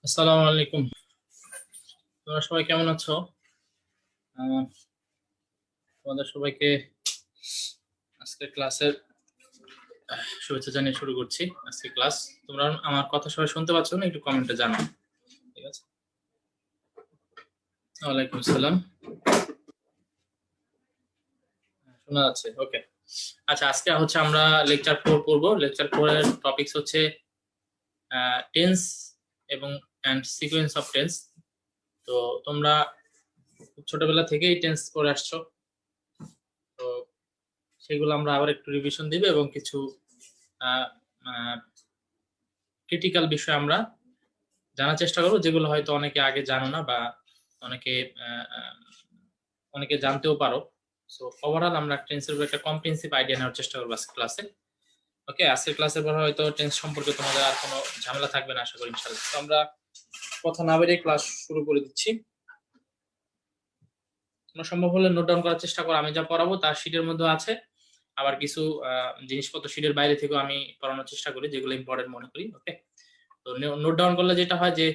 আসসালামু আলাইকুম। তোমরা সবাই কেমন আছো? আহ, তোমাদের সবাইকে আজকে ক্লাসের শুভেচ্ছা জানিয়ে শুরু করছি আজকে ক্লাস। তোমরা আমার কথা সবাই শুনতে পাচ্ছ না? একটু কমেন্টে জানাও। ঠিক আছে, ওয়ালাইকুম আসসালাম, শোনা যাচ্ছে? ওকে। আচ্ছা, আজকে হচ্ছে আমরা লেকচার 4 পড়বো। লেকচার 4 এর টপিকস হচ্ছে টেন্স এবং সিকোয়েন্স অফ টেন্স। তো তোমরা ছোটবেলা থেকেই টেন্স পড়ে আসছো, তো সেগুলো আমরা আবার একটু রিভিশন দিবে এবং কিছু ক্রিটিক্যাল বিষয় আমরা জানার চেষ্টা করবো, যেগুলো হয়তো অনেকে আগে জানো না বা অনেকে অনেকে জানতেও পারো। সো ওভারঅল আমরা টেন্সের উপর একটা কম্প্রিহেন্সিভ আইডিয়া নেওয়ার চেষ্টা করবো আজকে ক্লাসে। ওকে, আজকের ক্লাসের পর হয়তো টেন্স সম্পর্কে তোমাদের আর কোনো ঝামেলা থাকবে না আশা করি ইনশাআল্লাহ। তো আমরা কথা না বেরিয়ে ক্লাস শুরু করে দিচ্ছি। তোমরা সম্ভব হলে নোট ডাউন করার চেষ্টা করো। আমি যা পড়াবো তার শিটের মধ্যে আছে, আবার কিছু জিনিসপত্র শিটের বাইরে থেকেও আমি পড়ানোর চেষ্টা করি, যেগুলো ইম্পর্টেন্ট মনে করি। ওকে, তো নোট ডাউন করলে যেটা হয় যে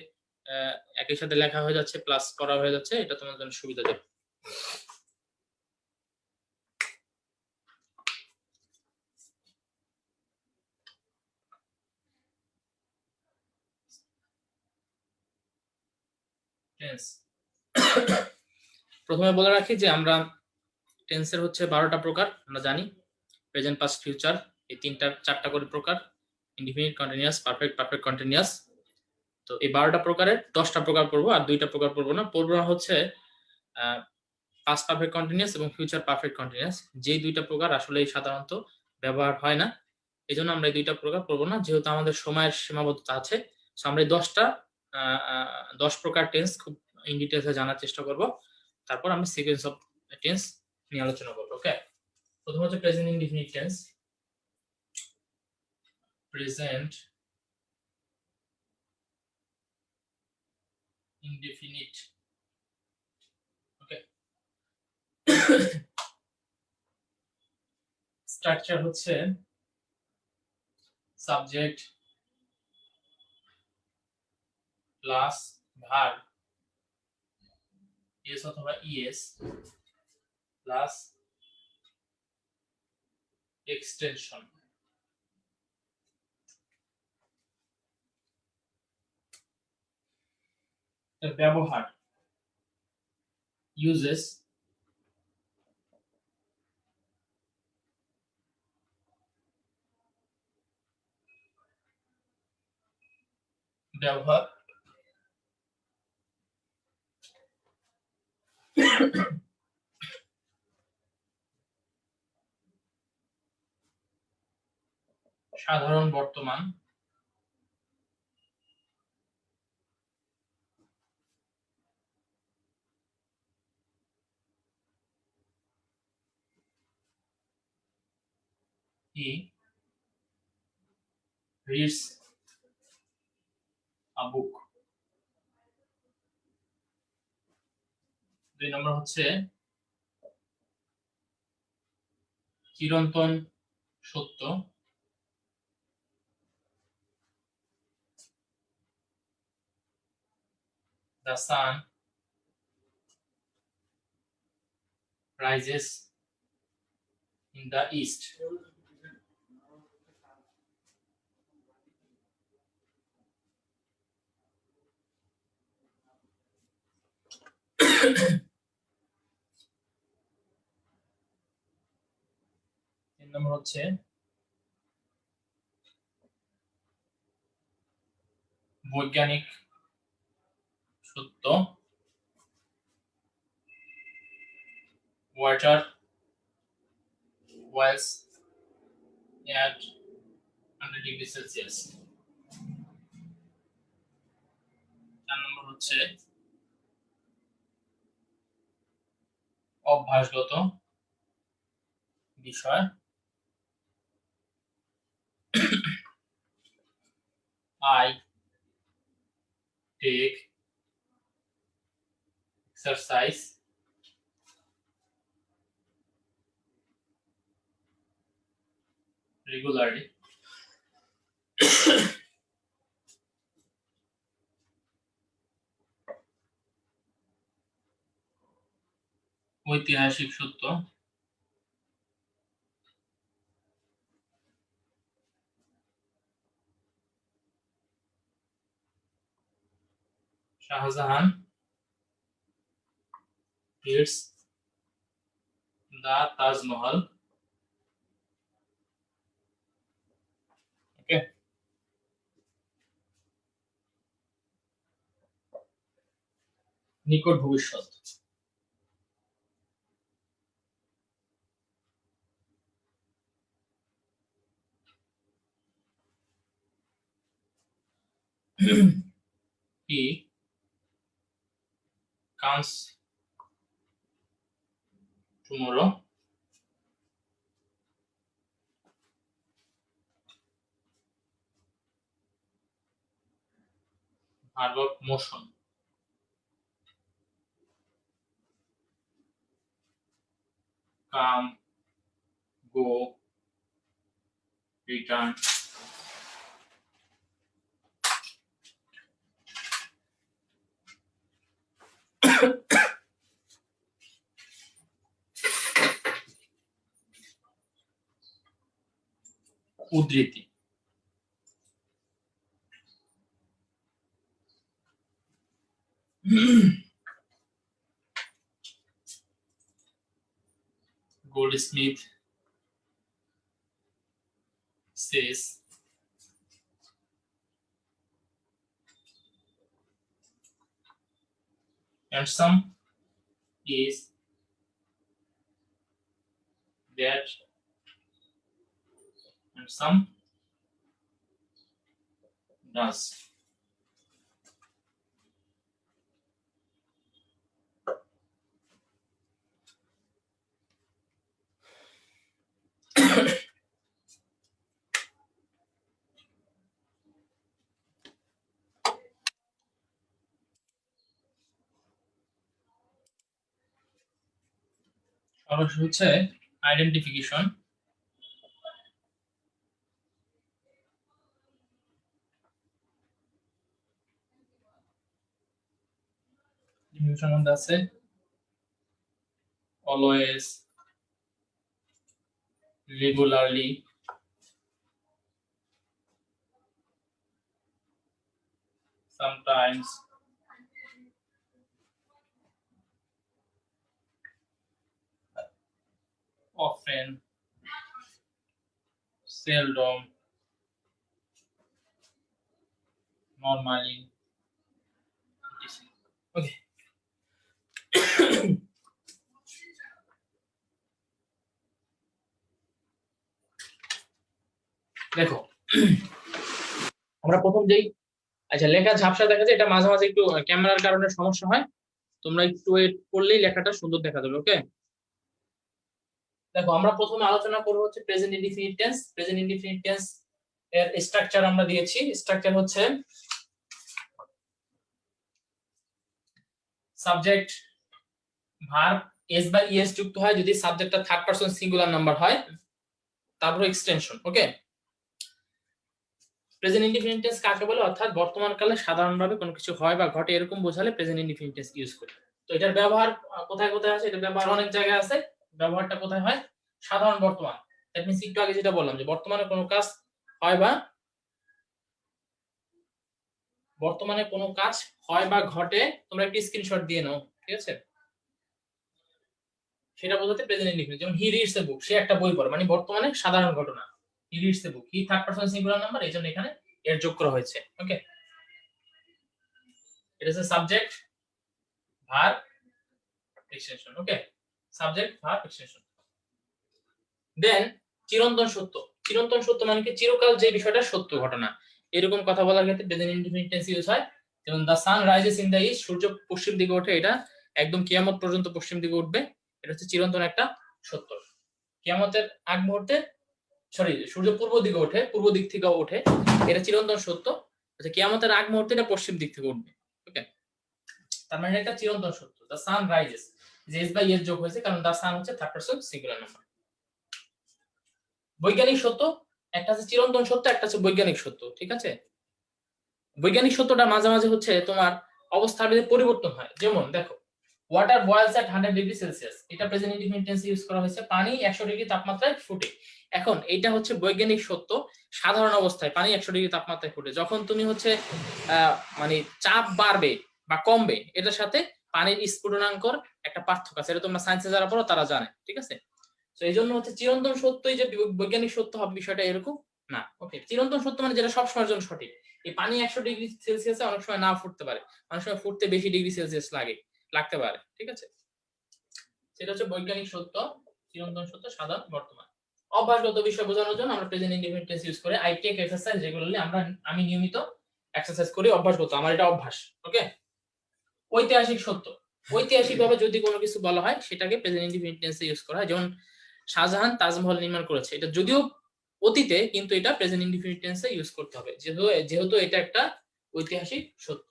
একই সাথে লেখা হয়ে যাচ্ছে প্লাস করা হয়ে যাচ্ছে, এটা তোমাদের জন্য সুবিধা দেবে। টেন্স প্রথমে বলে রাখি যে আমরা টেন্সের হচ্ছে 12টা প্রকার আমরা জানি। প্রেজেন্ট, পাস্ট, ফিউচার, এই চারটা করে প্রকার। Indefinite, continuous, perfect, perfect continuous. তো এই 12টা প্রকারের 10টা প্রকার পড়বো, আর 2টা প্রকার পড়বো না হচ্ছে পাস্ট পারফেক্ট কন্টিনিউয়াস এবং ফিউচার পারফেক্ট কন্টিনিউয়াস। যেই 2টা প্রকার আসলে সাধারণত ব্যবহার হয় না, এই জন্য আমরা এই 2টা প্রকার পড়বো না, যেহেতু আমাদের সময়ের সীমাবদ্ধতা আছে। সো আমরা এই 10 প্রকার টেন্স খুব ইন ডিটেলসে জানার চেষ্টা করব। তারপর আমরা সিকোয়েন্স অফ টেন্স নিয়ে আলোচনা করবো। ওকে, প্রথম হচ্ছে present indefinite tense. Present indefinite. Okay, structure হচ্ছে সাবজেক্ট প্লাস ভার্ব এস অথবা ইএস প্লাস এক্সটেনশন। ব্যবহার ইউজেস ব্যবহার সাধারণ বর্তমান হি রিডস আ বুক। 2 নম্বর হচ্ছে চিরন্তন সত্য। The sun rises in the east. 3 নম্বর হচ্ছে বৈজ্ঞানিক সত্য। Water boils at 100 degree Celsius. 4 নম্বর হচ্ছে অভ্যাসগত বিষয়। I take exercise regularly. ঐতিহাসিক সত্য। Shahjahan hits the Taj Mahal. Okay. নিকট ভবিষ্যৎ। He comes tomorrow. Verb of motion. Come, go, return. উদ্ধৃতি। Goldsmith says handsome is that handsome does. সর্বশেষ হচ্ছে আইডেন্টিফিকেশন। ডিফিনিশন মধ্যে আছে always, regularly, sometimes, often, seldom, normally, etc. Okay. দেখো আমরা প্রথম যেই আচ্ছা লেখা ঝাপসা দেখা যায়, এটা মাঝে মাঝে একটু ক্যামেরার কারণে সমস্যা হয়, তোমরা একটু ওয়েট করলেই লেখাটা সুন্দর দেখা যাবে। ওকে, দেখো আমরা প্রথমে আলোচনা করব হচ্ছে present indefinite tense. Present indefinite tense এর স্ট্রাকচার আমরা দিয়েছি। স্ট্রাকচার হচ্ছে সাবজেক্ট ভার্ব এস বা ইএস যুক্ত হয় যদি সাবজেক্টটা থার্ড পারসন সিঙ্গুলার নাম্বার হয়, তারপর এক্সটেনশন। ওকে, প্রেজেন্ট ইনডিফিনিট টেন্স কাকে বলে? অর্থাৎ বর্তমান কালে সাধারণভাবে কোনো কিছু হয় বা ঘটে এরকম বোঝালে প্রেজেন্ট ইনডিফিনিট টেন্স ইউজ করি। তো এটার ব্যবহার কোথায় কোথায় আছে? এটার ব্যবহার অনেক জায়গায় আছে। ব্যবহারটা কোথায় হয়? সাধারণ বর্তমান। দ্যাট মিন্স একটু আগে যেটা বললাম যে বর্তমানে কোনো কাজ হয় বা বর্তমানে কোনো কাজ হয় বা ঘটে, তোমরা একটি স্ক্রিনশট দিয়ে নাও, ঠিক আছে? সেটা বোঝাতে প্রেজেন্ট ইনডিফিনিট। যেমন হি রিডস এ বুক, সে একটা বই পড়ে, মানে বর্তমানে সাধারণ ঘটনা। He reads a book, he third person singular number, এইজন্য এখানে এর যোগ করা হয়েছে। ওকে, এটা হচ্ছে সাবজেক্ট ভার্ব এক্সটেনশন। ওকে, সাবজেক্ট ভার্ব এক্সটেনশন। দেন চিরন্তন সত্য। চিরন্তন সত্য মানে কি? চিরকাল যে বিষয়টা সত্য ঘটনা, এরকম কথা বলার ক্ষেত্রে প্রেজেন্ট ইনডিফিনিট টেন্স ইউজ হয়। যেমন the sun rises in the east, সূর্য পশ্চিম দিকে ওঠে, এটা একদম কিয়ামত পর্যন্ত পশ্চিম দিকে উঠবে, এটা হচ্ছে চিরন্তন একটা সত্য। কিয়ামতের আগ মুহূর্তে সূর্য পূর্ব দিকে ওঠে, পূর্ব দিক থেকে ওঠে, এটা চিরন্তন সত্য। আচ্ছা, কিয়ামতের আগ মুহূর্তে এটা পশ্চিম দিক থেকে উঠবে। ওকে, তার মানে এটা চিরন্তন সত্য। দা সান রাইজেস, যে এস বাই এস যোগ হয়েছে কারণ দা সান হচ্ছে থার্ড পারসন সিঙ্গুলার নাম্বার। বৈজ্ঞানিক সত্য, একটা আছে চিরন্তন সত্য, একটা আছে বৈজ্ঞানিক সত্য, ঠিক আছে? বৈজ্ঞানিক সত্যটা মাঝে মাঝে হচ্ছে তোমার অবস্থার ভেদে পরিবর্তন হয়। যেমন দেখো ওয়াটার বয়েলস এট 100 ডিগ্রি সেলসিয়াস, এটা প্রেজেন্ট ইনডিফিনিট টেন্সে ইউজ করা হয়েছে। পানি 100 ডিগ্রি তাপমাত্রায় ফুটে। এখন এটা হচ্ছে বৈজ্ঞানিক সত্য। সাধারণ অবস্থায় পানি 100 ডিগ্রি তাপমাত্রায় ফুটে। যখন তুমি হচ্ছে মানে চাপ বাড়বে বা কমবে, এটার সাথে পানির স্ফুটনাঙ্কর একটা পার্থক্য আছে। এটা তোমরা সায়েন্সে যারা পড়ো তারা জানে, ঠিক আছে? তো এই জন্য হচ্ছে চিরন্তন সত্যই যে বৈজ্ঞানিক সত্য হবে বিষয়টা এরকম না। ওকে, চিরন্তন সত্য মানে যেটা সবসময়ের জন্য সঠিক। এই পানি 100 ডিগ্রি সেলসিয়াসে অনেক সময় না ফুটতে পারে, অনেক সময় ফুটতে বেশি ডিগ্রি সেলসিয়াস লাগতে পারে, ঠিক আছে? সেটা হচ্ছে বৈজ্ঞানিক সত্য, চিরন্তন সত্য, সাধারণ, বর্তমান। অভ্যাসগত বিষয় বোঝানোর জন্য আমরা প্রেজেন্ট ইনডিফিনিট টেন্স ইউজ করে। আই টেক এক্সারসাইজ, যেগুলো আমি নিয়মিত এক্সারসাইজ করি, অভ্যাসগত, আমার এটা অভ্যাস। ওকে, ঐতিহাসিক সত্য। ঐতিহাসিকভাবে যদি কোনো কিছু বলা হয় সেটাকে প্রেজেন্ট ইনডিফিনিট টেন্সে ইউজ করা হয়। যেমন শাহজাহান তাজমহল নির্মাণ করেছে, এটা যদিও অতীতে, কিন্তু এটা প্রেজেন্ট ইনডিফিনিট টেন্সে ইউজ করতে হবে, যেহেতু এটা একটা ঐতিহাসিক সত্য।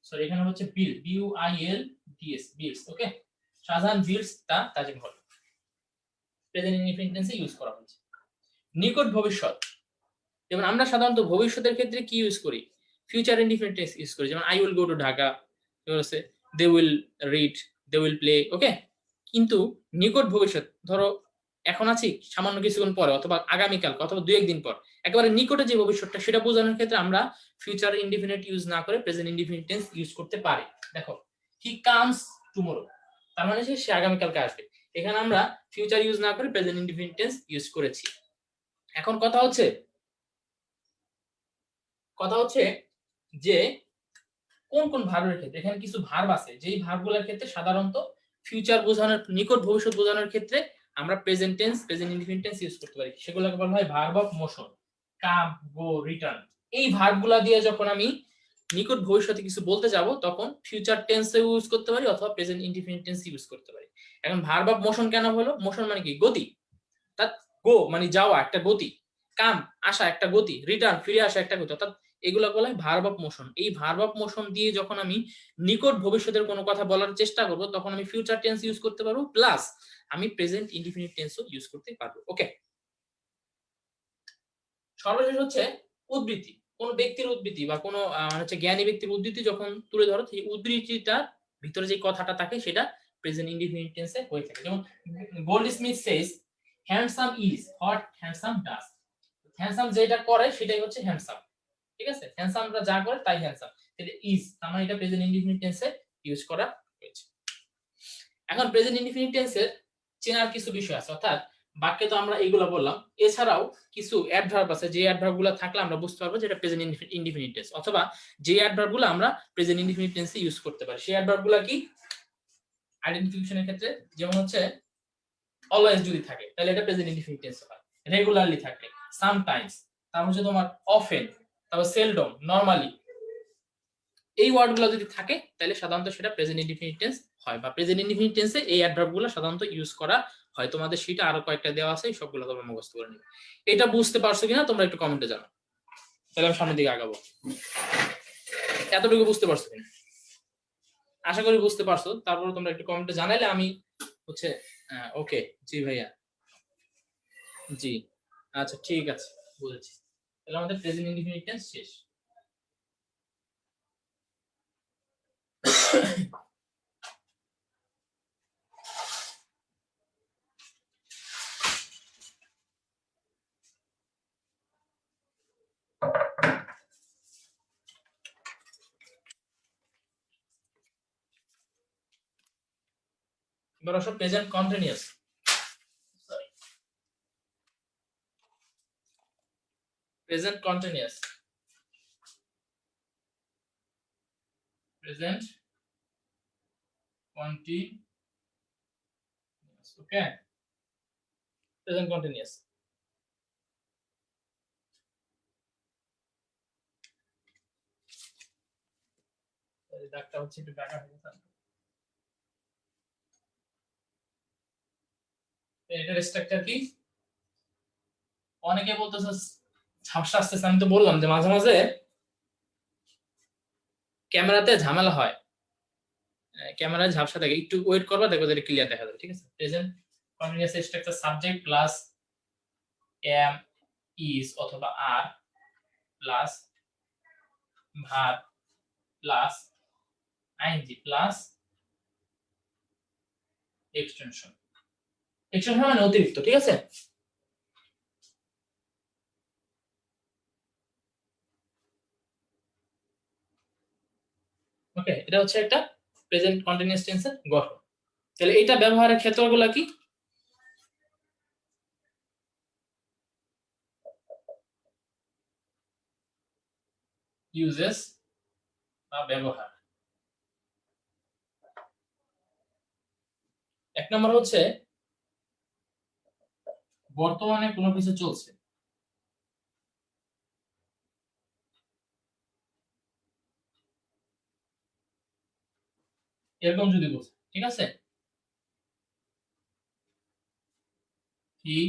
সরি, এখানে হচ্ছে বিউআইএলডিএস, বিল্ডস। ওকে, শাহজাহান বিল্ডস দা তাজমহল, প্রেজেন্ট ইনডিফিনিট টেন্সে ইউজ করা হয়েছে। নিকট ভবিষ্যৎ, যেমন আমরা সাধারণত ভবিষ্যতের ক্ষেত্রে কি ইউজ করি? ফিউচার ইনডিফিনিট টেন্স ইউজ করি। যেমন I will go to Dhaka, they will read, they will play. Okay, কিন্তু নিকট ভবিষ্যৎ, ধরো এখন আছি, সামান্য কিছুক্ষণ পরে, অথবা আগামীকাল, অথবা 2-1 দিন পর, একেবারে নিকটে যে ভবিষ্যৎটা সেটা বোঝানোর ক্ষেত্রে আমরা ফিউচার ইনডিফিনিট ইউজ না করে প্রেজেন্ট ইনডিফিনিট টেন্স ইউজ করতে পারি। দেখো, হি কামস টুমরো, তার মানে সে আগামীকালকে আসবে। এখানে আমরা ফিউচার ইউজ না করে প্রেজেন্ট ইনডিফিনিট টেন্স ইউজ করেছি। এখন কথা হচ্ছে যে কোন কোন ভার্বের ক্ষেত্রে, এখানে কিছু ভার্ব আছে যেই ভার্বগুলোর ক্ষেত্রে সাধারণত ফিউচার বোঝানোর, নিকট ভবিষ্যৎ বোঝানোর ক্ষেত্রে আমরা present tense, present indefinite tense use করতে পারি। সেগুলোকে বলা হয় verb of motion. Come, go, return. এই ভার্বগুলো দিয়ে যখন আমি নিকট ভবিষ্যতে কিছু বলতে যাব, তখন ফিউচার টেন্সে ইউজ করতে পারি অথবা প্রেজেন্ট ইনডিফিনিট টেন্স ইউজ করতে পারি। এখন ভার্ব অফ মোশন কেন হলো? মোশন মানে কি? গতি। অর্থাৎ গো মানে যাওয়া, একটা গতি। কাম, আসা, একটা গতি। রিটার্ন, ফিরে আসা, একটা গতি। অর্থাৎ এগুলো বলা হয় ভার্ব অফ মোশন। এই ভার্ব অফ মোশন দিয়ে যখন আমি নিকট ভবিষ্যতের কোনো কথা বলার চেষ্টা করব, তখন আমি ফিউচার টেন্স ইউজ করতে পারবো, প্লাস আমি প্রেজেন্ট ইনডিফিনিট টেন্সও ইউজ করতে পারবো। ওকে, সর্বশেষ হচ্ছে উদ্ধৃতি। কোন ব্যক্তির উদ্ধৃতি বা কোন হচ্ছে জ্ঞানী ব্যক্তির উদ্ধৃতি যখন তুলে ধরো, সেই উদ্ধৃতিটার ভিতরে যে কথাটা থাকে সেটা প্রেজেন্ট ইনডিফিনিট টেন্সে হয়ে থাকে। যেমন gold Smith Sage handsome is what handsome does. Handsome যেটা করে সেটাই হচ্ছে হ্যান্ডসাম, ঠিক আছে? হ্যান্ডসামরা যা করে তাই হ্যান্ডসাম। এটা ইজ, তার মানে এটা প্রেজেন্ট ইনডিফিনিট টেন্সে ইউজ করা হয়েছে। এখন প্রেজেন্ট ইনডিফিনিট টেন্সের চেনার কিছু বিষয় আছে, অর্থাৎ বাক্যে তো আমরা এইগুলো বললাম, এছাড়াও কিছু অ্যাডভার্ব আছে, যে অ্যাডভার্বগুলো থাকলে আমরা বুঝতে পারবো যে এটা প্রেজেন্ট ইনডিফিনিট টেন্স, অথবা যে অ্যাডভার্বগুলো আমরা প্রেজেন্ট ইনডিফিনিট টেন্সে ইউজ করতে পারি। সেই অ্যাডভার্বগুলো কি? আইডেন্টিফিকেশনের ক্ষেত্রে যেমন হচ্ছে অলওয়েজ যদি থাকে তাহলে এটা প্রেজেন্ট ইনডিফিনিট টেন্স হয়। রেগুলারলি থাকলে, সামটাইমস, তারপর হচ্ছে তোমার অফেন, তারপর সেলডম, নরমালি, এই ওয়ার্ডগুলো যদি থাকে তাহলে সাধারণত সেটা প্রেজেন্ট ইনডিফিনিট টেন্স হয়, বা প্রেজেন্ট ইনডিফিনিট টেন্সে এই অ্যাডভার্বগুলো সাধারণত ইউজ করা হয়। তোমাদের সেটা আরো কয়েকটা দেওয়া আছে, সবগুলো তোমরা মুখস্থ করে নিবে। এটা বুঝতে পারছো কিনা তোমরা একটু কমেন্টে জানাও, তাহলে আমি সামনের দিকে আগাবো। এতটুকু বুঝতে পারছো কিনা? আশা করি বুঝতে পারছো। তারপর তোমরা একটু কমেন্টে জানাইলে আমি হচ্ছে ওকে, জি ভাইয়া, জি, আচ্ছা ঠিক আছে, বুঝেছি। তাহলে আমাদের প্রেজেন্ট ইনডিফিনিট টেন্স শেষ। এবার আসো present continuous. Present continuous, present continuous. Okay, present continuous. এই দাগটা হচ্ছে একটু কাটা হয়ে গেছে। এটার স্ট্রাকচার কি? অনেকে বলতেছে ঝাপসা আসতেছে। আমি তো বললাম যে মাঝে মাঝে ক্যামেরাতে ঝামেলা হয়, ক্যামেরায় ঝাপসা থাকে, একটু ওয়েট করবা, দেখো যে ক্লিয়ার দেখা যাবে, ঠিক আছে? Present continuous structure subject plus am, is অথবা are, plus verb, plus ING, plus extension মানে অতিরিক্ত, ঠিক আছে। ওকে, এটা হচ্ছে একটা প্রেজেন্ট কন্টিনিউয়াস টেন্সের গঠন। তাহলে এটা ব্যবহারের ক্ষেত্রগুলো কি? ইউজেস বা ব্যবহার। এক নম্বর হচ্ছে বর্তমানে কোনো কিছু চলছে, এরকম যদি বলছে, ঠিক আছে। He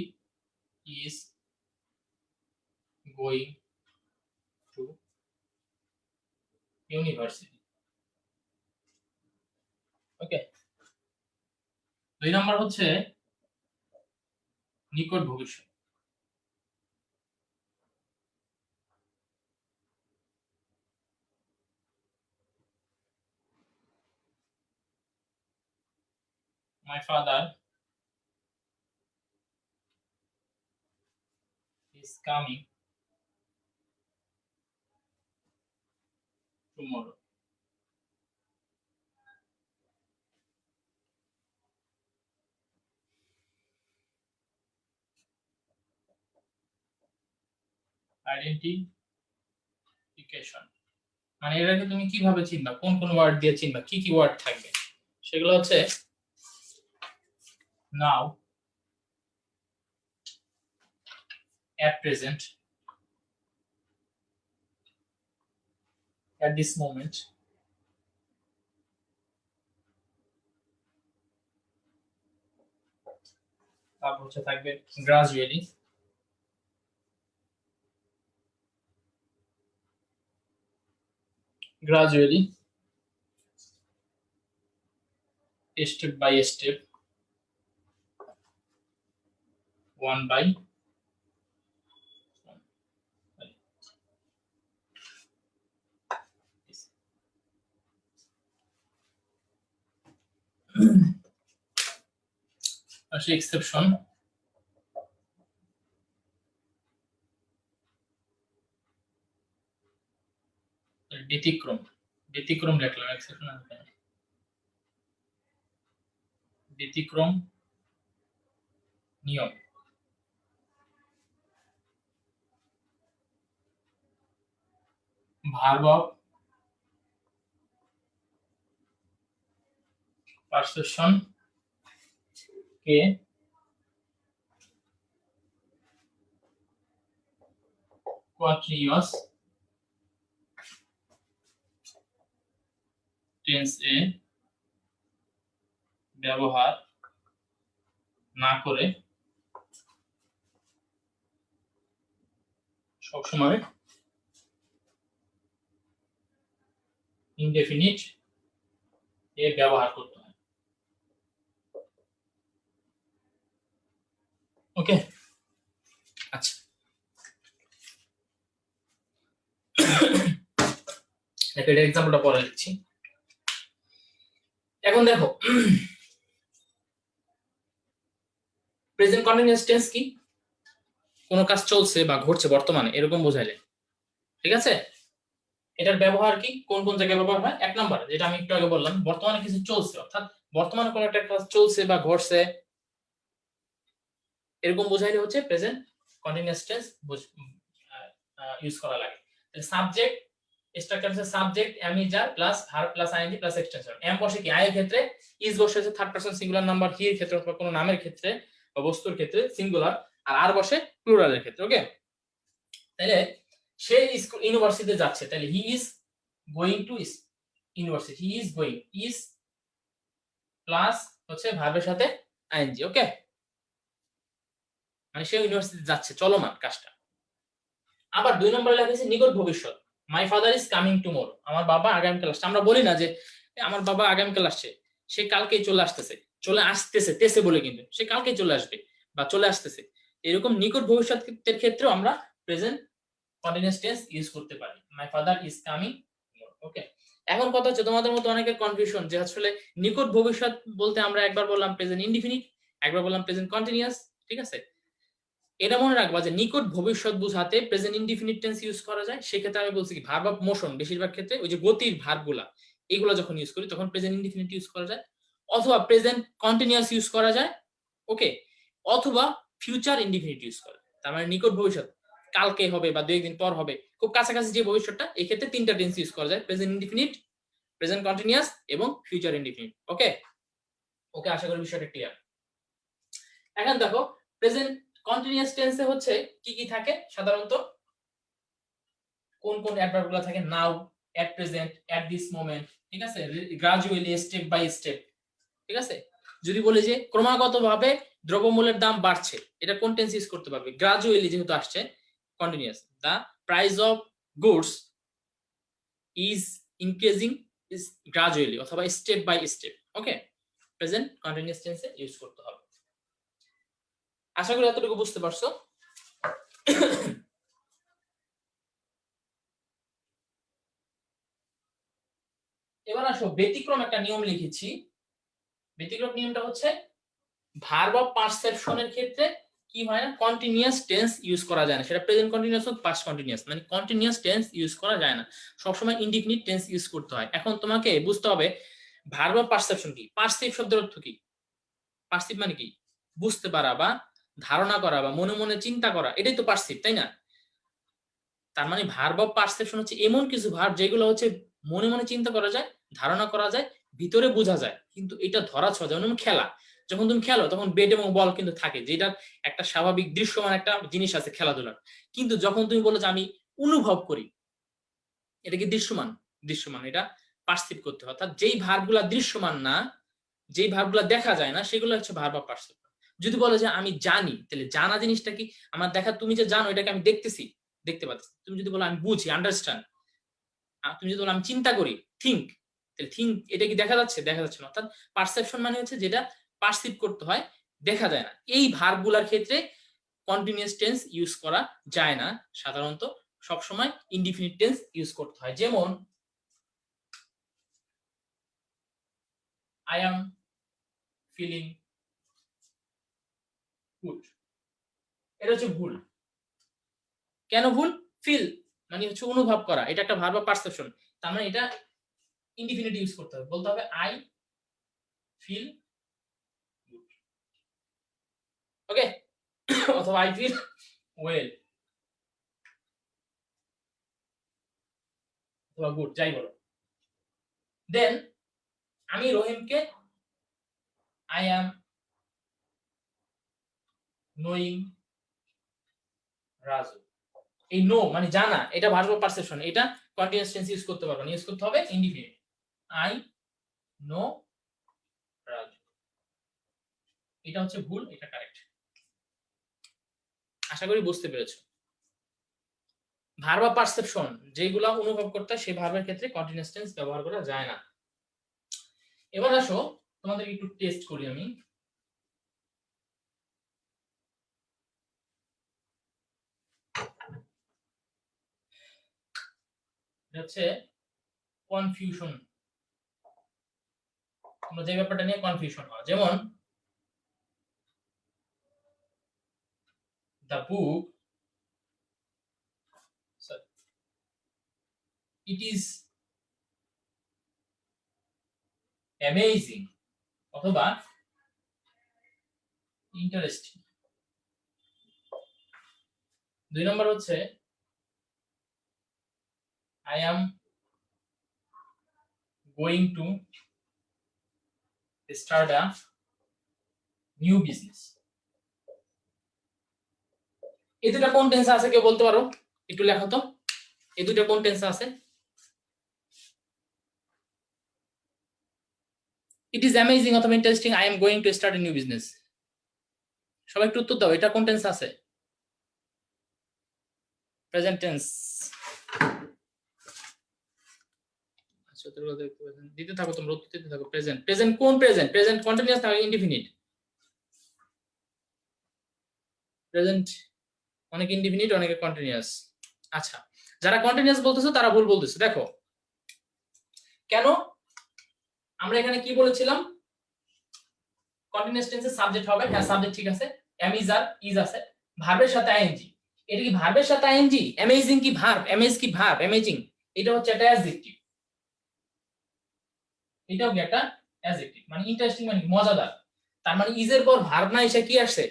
is going to university. Okay, 2 নম্বর হচ্ছে নিকট ভবিষ্যৎ। My father is coming tomorrow. Identification মানে এটাকে তুমি কিভাবে চিনবা, কোন কোন ওয়ার্ড দিয়ে চিনবা, কি কি ওয়ার্ড থাকবে, সেগুলো হচ্ছে নাও, at present, at this moment, তারপর হচ্ছে থাকবে gradually, step by step, one by one. আসলে এক্সেপশন, ব্যতিক্রম, ব্যতিক্রম লিখলাম, এক্সেপশন ব্যতিক্রম, নিয়ম, ভার্ব অফ পারসেপশন কে কন্টিনিউয়াস টেন্স এ ব্যবহার না করে সবসময় ইনডেফিনিট এ ব্যবহার করতে হয়। ওকে, আচ্ছা, এটা এক্সাম্পলটা পরে দিচ্ছি। এখন দেখো প্রেজেন্ট কন্টিনিউয়াস টেন্স কি? কোন কাজ চলছে বা ঘটছে বর্তমানে, এরকম বোঝাইলে, ঠিক আছে। এটার ব্যবহার কি, কোন কোন জায়গায় ব্যবহার হয়? এক নম্বর যেটা আমি একটু আগে বললাম, বর্তমানে কিছু চলছে, অর্থাৎ বর্তমানে কোন একটা কাজ চলছে বা ঘটছে, এরকম বোঝাইলে হচ্ছে প্রেজেন্ট কন্টিনিউয়াস টেন্স ইউজ করা লাগে। সাবজেক্ট স্ট্রাকচার হচ্ছে subject am is are plus verb plus ING plus extension. Am বসে কি আই এর ক্ষেত্রে, ইজ বসে হচ্ছে third person singular number, he এর ক্ষেত্রে অথবা কোনো নামের ক্ষেত্রে বা বস্তুর ক্ষেত্রে সিঙ্গুলার, আর আর বসে প্লুরালের ক্ষেত্রে। ওকে, তাহলে সে ইউনিভার্সিটিতে যাচ্ছে, তাহলে হি is going to university, he is going, is plus হচ্ছে ভার্বের সাথে আইএনজি। ওকে, মানে সে ইউনিভার্সিটিতে যাচ্ছে, চলমান কাজটা। আবার 2 নম্বরে লেখা আছে নিকট ভবিষ্যৎ, my father is coming tomorrow, আমার বাবা আগামীকাল আসছে। আমরা বলি না যে আমার বাবা আগামীকাল আসছে, সে কালকেই চলে আসতেছে, চলে আসতেছে তেসে বলে, কিন্তু সে কালকেই চলে আসবে বা চলে আসতেছে। এরকম নিকট ভবিষ্যতের ক্ষেত্রেও আমরা প্রেজেন্ট কন্টিনিউয়াস টেন্স ইউজ করতে পারি, মাই ফাদার ইজ কামিং। ওকে, এখন কথা হচ্ছে তোমাদের মতো অনেকের কনফিউশন যে আসলে নিকট ভবিষ্যৎ বলতে আমরা একবার বললাম প্রেজেন্ট ইনডিফিনিট, একবার বললাম প্রেজেন্ট কন্টিনিউয়াস, ঠিক আছে? এটা মনে রাখবা যে নিকট ভবিষ্যৎ বোঝাতে প্রেজেন্ট ইনডিফিনিট টেন্স ইউজ করা যায়। সেক্ষেত্রে আমি বলছি কি ভার্ব অফ মোশন, বেশিরভাগ ক্ষেত্রে ওই যে গতির ভার্বগুলা এগুলো যখন ইউজ করি তখন প্রেজেন্ট ইনডিফিনিট ইউজ করা যায়, অথবা প্রেজেন্ট কন্টিনিউয়াস ইউজ করা যায়, ওকে, অথবা ফিউচার ইনডিফিনিট ইউজ করা যায়। তার মানে নিকট ভবিষ্যৎ কালকে হবে বা 2-1 দিন পর হবে, খুব কাছাকাছি যে ভবিষ্যৎটা, এই ক্ষেত্রে তিনটা টেন্স ইউজ করা যায়, প্রেজেন্ট ইনডিফিনিট, প্রেজেন্ট কন্টিনিউয়াস এবং ফিউচার ইনডিফিনিট। ওকে ওকে, আশা করি বিষয়টা ক্লিয়ার। এখন দেখো প্রেজেন্ট কন্টিনিউয়াস টেন্সে হচ্ছে কি কি থাকে সাধারণত, কোন কোন অ্যাডভার্বগুলো থাকে? Now, at present, at this moment, ঠিক আছে, গ্রাজুয়ালি, স্টেপ বাই স্টেপ, ঠিক আছে। যদি বলি যে ক্রমাগতভাবে দ্রব্যমূল্যের দাম বাড়ছে, এটা কোন টেন্স ইউজ করতে পারবে? গ্রাজুয়ালি যেহেতু আসছে continuous, the price of goods is increasing is gradually, অথবা step by step. Okay, present continuous টেন্সে ইউজ করতে হবে। আশা করি এতটুকু বুঝতে পারছো। এবার আসো ব্যতিক্রম একটা নিয়ম লিখেছি। ব্যতিক্রম নিয়মটা হচ্ছে ভার্ব অফ পারসেপশনের ক্ষেত্রে কি হয় না, কন্টিনিউয়াস টেন্স ইউজ করা যায় না, সেটা প্রেজেন্ট কন্টিনিউয়াস হোক পাস্ট কন্টিনিউয়াস, মানে কন্টিনিউয়াস টেন্স ইউজ করা যায় না, সবসময় ইনডিফিনিট টেন্স ইউজ করতে হয়। এখন তোমাকে বুঝতে হবে ভার্ব অফ পারসেপশন কি, পারসিভ শব্দের অর্থ কি? পারসিভ মানে কি? বুঝতে পারা বা ধারণা করা বা মনে মনে চিন্তা করা, এটাই তো পারসিভ, তাই না? তার মানে ভার্ব অফ পারসেপশন হচ্ছে এমন কিছু ভার্ব যেগুলো হচ্ছে মনে মনে চিন্তা করা যায়, ধারণা করা যায়, ভিতরে বোঝা যায়, কিন্তু এটা ধরা ছোঁয়া, যেমন খেলা, যখন তুমি খেলো তখন ব্যাট এবং বল কিন্তু থাকে, যেটা একটা স্বাভাবিক দৃশ্যমান একটা জিনিস আছে খেলাধুলার। কিন্তু যখন তুমি বলো যে আমি অনুভব করি, এটা কি দৃশ্যমান? দৃশ্যমান, এটা পারসিভ করতে হয়। অর্থাৎ যেই ভার্বগুলা দৃশ্যমান না, যেই ভার্বগুলা দেখা যায় না, সেগুলো হচ্ছে ভার্ব অফ পারসেপশন। যদি বলো যে আমি জানি, তাহলে জানা জিনিসটা কি? আমার দেখা, তুমি যে জানো এটাকে আমি দেখতেছি, দেখতে পাচ্ছি। তুমি যদি বলো আমি বুঝি, আন্ডারস্ট্যান্ড, তুমি যদি বলো আমি চিন্তা করি, থিঙ্ক, তাহলে থিঙ্ক এটা কি দেখা যাচ্ছে? দেখা যাচ্ছে না। অর্থাৎ পারসেপশন মানে হচ্ছে যেটা পারসিভ করতে হয়, দেখা যায় না। এই ভার্বগুলার ক্ষেত্রে কন্টিনিউয়াস টেন্স ইউজ করা যায় না, সাধারণত সবসময় ইনডিফিনিট টেন্স ইউজ করতে হয়। যেমন আই অ্যাম ফিলিং গুড, এটা হচ্ছে ভুল। কেন ভুল? ফিল মানে হচ্ছে অনুভব করা, এটা একটা ভার্ব অফ পারসেপশন। তার মানে এটা ইনডিফিনিট ইউজ করতে হবে, বলতে হবে আই ফিল গুড, ওকে, অথবা আই ফিল ওয়েল, অথবা গুড, যাই বলো। দেন আমি রহিমকে আই অ্যাম নোয়িং রাজু, এই নো মানে জানা, এটা ভার্ব অফ পারসেপশন, এটা কন্টিনিউয়াস টেন্স ইউজ করতে পারবে না, ইউজ করতে হবে ইনডিফিনিট, আই নো রাজু। এটা হচ্ছে ভুল, এটা কারেক্ট। আশা করি বুঝতে পেরেছো। ভার্ব অফ পারসেপশন যেগুলো অনুভব করতে হয়, সেই ভার্বের ক্ষেত্রে কন্টিনিউয়াস টেন্স ব্যবহার করা যায় না। এবার আসো তোমাদের একটু টেস্ট করি আমি। হচ্ছে কনফিউশন, তোমরা যে ব্যাপারটা নিয়ে কনফিউশন হয়, যেমন the book, it is amazing, অথবা ইন্টারেস্টিং। 2 নম্বর হচ্ছে I am going to start a new business. এই দুটা কোন টেন্সে আছে কেউ বলতে পারো? একটু লেখো তো, এই দুটা কোন টেন্সে আছে? ইট ইজ অ্যামেজিং অথবা interesting, I am going to start a new business. সবাই একটু উত্তর দাও, এটা কোন টেন্সে আছে? Present tense. দিতে থাকো, তোমরা উত্তর দিতে থাকো। প্রেজেন্ট, প্রেজেন্ট কোন প্রেজেন্ট? প্রেজেন্ট কন্টিনিউয়াস না ইনডিফিনিট? প্রেজেন্ট অনেক ইনডিফিনিট, অনেকে কন্টিনিউয়াস। আচ্ছা, যারা কন্টিনিউয়াস বলতেছো তারা ভুল বলতেছো। দেখো কেন আমরা এখানে কি বলেছিলাম কন্টিনিউয়াস টেন্সে সাবজেক্ট হবে, হ্যাঁ সাবজেক্ট ঠিক আছে, এম ইজ আর ইজ আছে, ভার্বের সাথে আইএনজি। এটা কি ভার্বের সাথে আইএনজি? অ্যামেজিং কি ভার্ব? অ্যামেজ কি ভার্ব? অ্যামেজিং এটা হচ্ছে একটা অ্যাডজেক্টিভ, এটাও কি একটা অ্যাডজেক্টিভ, মানে ইন্টারেস্টিং মানে মজাদার। তার মানে ইজ এর পর ভার্ব না এসে কি আসছে?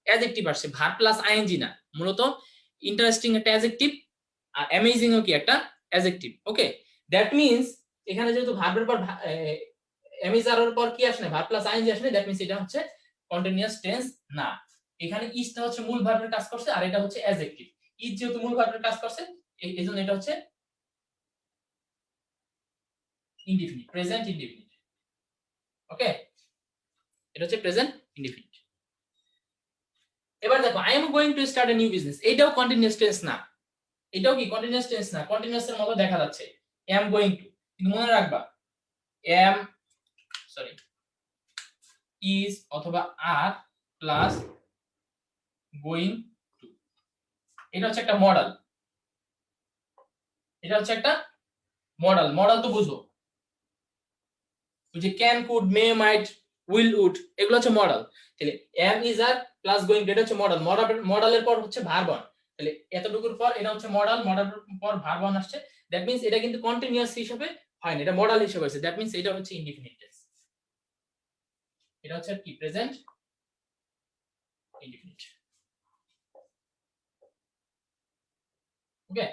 অ্যাডজেক্টিভ আসছে, ভার্ব প্লাস আইএনজি না। মূলত ইন্টারেস্টিং একটা অ্যাডজেক্টিভ আর অ্যামেজিং ও কি একটা অ্যাডজেক্টিভ। ওকে, দ্যাট মিন্স এখানে যেহেতু ভার্বের পর এর পর কি আসে না, ভার্ব প্লাস আইএনজি আসে না, দ্যাট মিন্স এটা হচ্ছে কন্টিনিউয়াস টেন্স না। এখানে ইজটা হচ্ছে মূল ভার্বের কাজ করছে আর এটা হচ্ছে অ্যাডজেক্টিভ। ইজ যেহেতু মূল ভার্বের কাজ করছে এইজন্য এটা হচ্ছে ইনডিফিনিট, প্রেজেন্ট ইনডিফিনিট। ওকে, এটা হচ্ছে প্রেজেন্ট ইনডিফিনিট। এবার দেখো I am going to start a new business, এটাও কন্টিনিউয়াস টেন্স না, এটাও কি কন্টিনিউয়াস টেন্স না, কন্টিনিউয়াস এর মতো দেখা যাচ্ছে এম গোইং টু, কিন্তু মনে রাখবা এম সরি ইজ অথবা আর প্লাস গোইং টু, এটা হচ্ছে একটা মডেল, এটা হচ্ছে একটা মডেল। মডেল তো বুঝো, ওই যে can could may might will would এগুলো হচ্ছে মডেল। তাহলে am is are plus going to এটা হচ্ছে মডেল, মডেলের পর হচ্ছে ভার্ব অন, তাহলে এতটুকুর পর এটা হচ্ছে মডেল, মডেলের পর ভার্ব অন আসছে, দ্যাট মিন্স এটা কিন্তু কন্টিনিউয়াস হিসেবে হয় না, এটা মডেল হিসেবে হয়েছে, দ্যাট মিন্স এটা হচ্ছে ইনডিফিনিট টেন্স, এটা হচ্ছে কি প্রেজেন্ট ইনডিফিনিট। ওকে,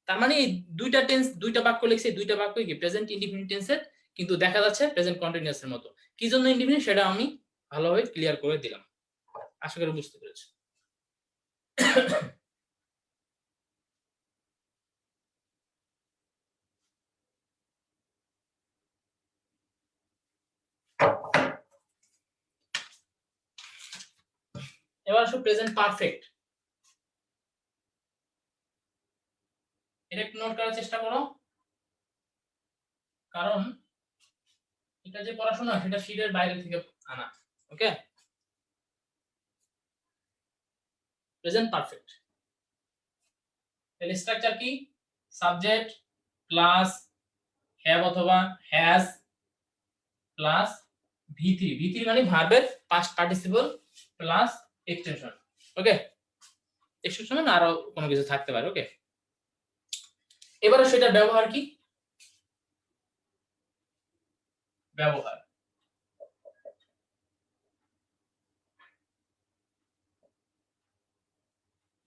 তার মানে এই দুইটা টেন্স, দুইটা বাক্য লিখছে, দুইটা বাক্য কি প্রেজেন্ট ইনডিফিনিট টেন্সের, কিন্তু দেখা যাচ্ছে প্রেজেন্ট কন্টিনিউয়াস এর মতো। কি জন্য ইনডিফিনিট সেটা আমি ভালোভাবে ক্লিয়ার করে দিলাম, আশা করি বুঝতে পেরেছো। এবার আসো প্রেজেন্ট পারফেক্ট, এটা একটু নোট করার চেষ্টা করো, কারণ এটা যে পড়াশোনা সেটা শীটের বাইরে থেকে আনা। ওকে, প্রেজেন্ট পারফেক্ট এর স্ট্রাকচার কি? সাবজেক্ট প্লাস হ্যাভ অথবা হ্যাজ প্লাস ভি3, ভি3 মানে ভার্বের পাস্ট পার্টিসিপল প্লাস এক্সটেনশন। ওকে, এক্সটেনশন মানে আরো কোনো কিছু থাকতে পারে। ওকে, এবারে সেটার ব্যবহার কি? ব্যবহার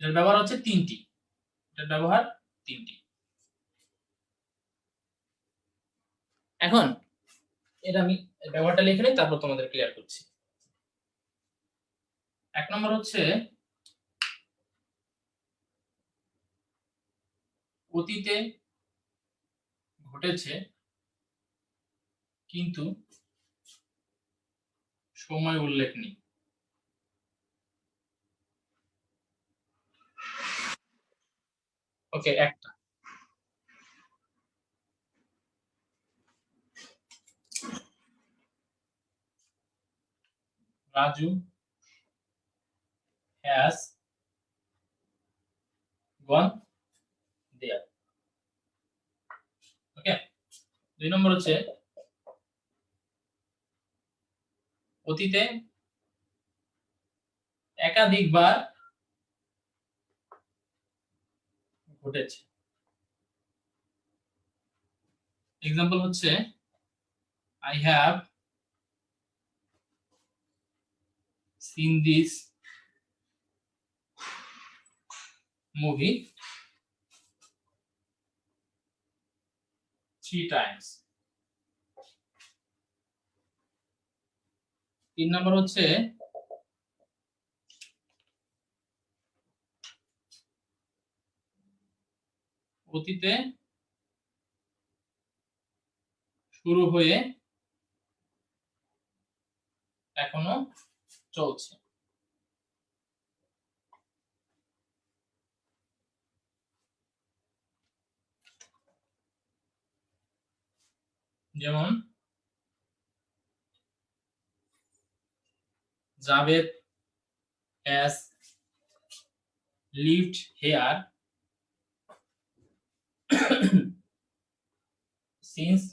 এর ব্যবহার হচ্ছে তিনটি, এটার ব্যবহার তিনটি। এখন এটা আমি ব্যবহারটা লিখে নিই, তারপর তোমাদের ক্লিয়ার করছি। এক নম্বর হচ্ছে অতীতে ঘটেছে কিন্তু সময় উল্লেখ নেই। ওকে, একটা। রাজু হ্যাজ গন দেয়ার। ওকে, দুই নম্বর হচ্ছে অতীতে একাধিকবার ঘটেছে। এক্সাম্পল হচ্ছে I have seen this movie 3 Times. তিন নম্বর হচ্ছে অতীতে শুরু হয়ে এখনো চলছে। যেমন Javed has lived here since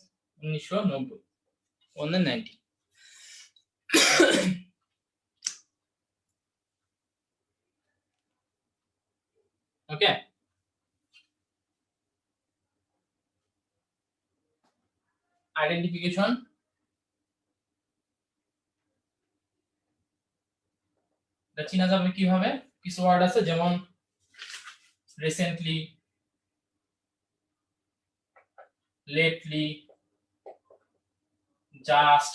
1990 1990 okay. Identification এটা চিনা যাবে কিভাবে? কিছু ওয়ার্ড আছে যেমন recently, lately, just,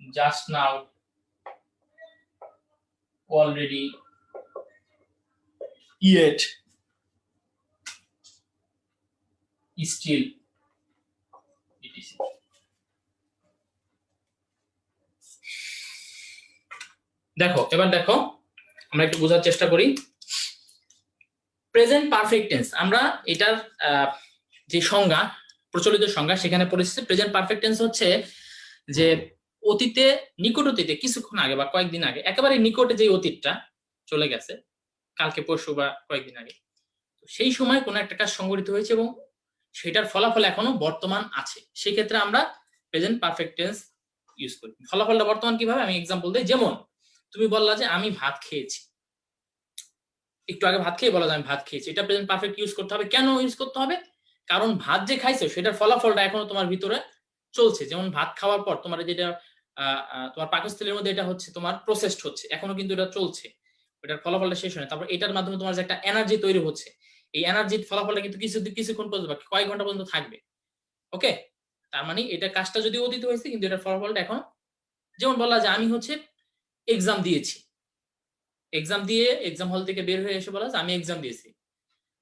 just now, already, yet, still, etc. দেখো এবার দেখো আমরা একটু বোঝার চেষ্টা করি। প্রেজেন্ট পারফেক্ট টেন্স আমরা এটার যে সংজ্ঞা, প্রচলিত সংজ্ঞা সেখানে পড়েছে প্রেজেন্ট পারফেক্ট টেন্স হচ্ছে যে অতীতে, নিকট অতীতে, কিছুক্ষণ আগে বা কয়েকদিন আগে, একেবারে নিকটে যে অতীতটা চলে গেছে, কালকে পরশু বা কয়েকদিন আগে, সেই সময় কোনো একটা কাজ সংঘটিত হয়েছে এবং সেটার ফলাফল এখনো বর্তমান আছে, সেই ক্ষেত্রে আমরা প্রেজেন্ট পারফেক্ট টেন্স ইউজ করি। ফলাফলটা বর্তমান কিভাবে, আমি এক্সাম্পল দিই। যেমন তুমি বললা যে আমি ভাত খেয়েছি, একটু আগে ভাত খেয়ে বলা যায় আমি ভাত খেয়েছি, এটা প্রেজেন্ট পারফেক্ট ইউজ করতে হবে। কেন ইউজ করতে হবে? কারণ ভাত যে খাইছো সেটার ফলাফলটা এখনো তোমার ভিতরে চলছে। যেমন ভাত খাওয়ার পর তোমার যেটা তোমার পাকস্থলীর মধ্যে এটা হচ্ছে তোমার প্রসেসড হচ্ছে, এখনো কিন্তু এটা চলছে, এটার ফলাফলটা শেষ হয় না। তারপর এটার মাধ্যমে তোমার যে একটা এনার্জি তৈরি হচ্ছে, এই এনার্জির ফলাফলটা কিন্তু কিছুক্ষণ পর্যন্ত, কয়েক ঘন্টা পর্যন্ত থাকবে। ওকে, তার মানে এটা কাজটা যদি অতীত হয়েছে কিন্তু এটার ফলাফলটা এখন, যেমন বলা যে আমি হচ্ছে এক্সাম দিয়েছি, এক্সাম দিয়ে এক্সাম হল থেকে বের হয়ে এসে বলা যে আমি এক্সাম দিয়েছি,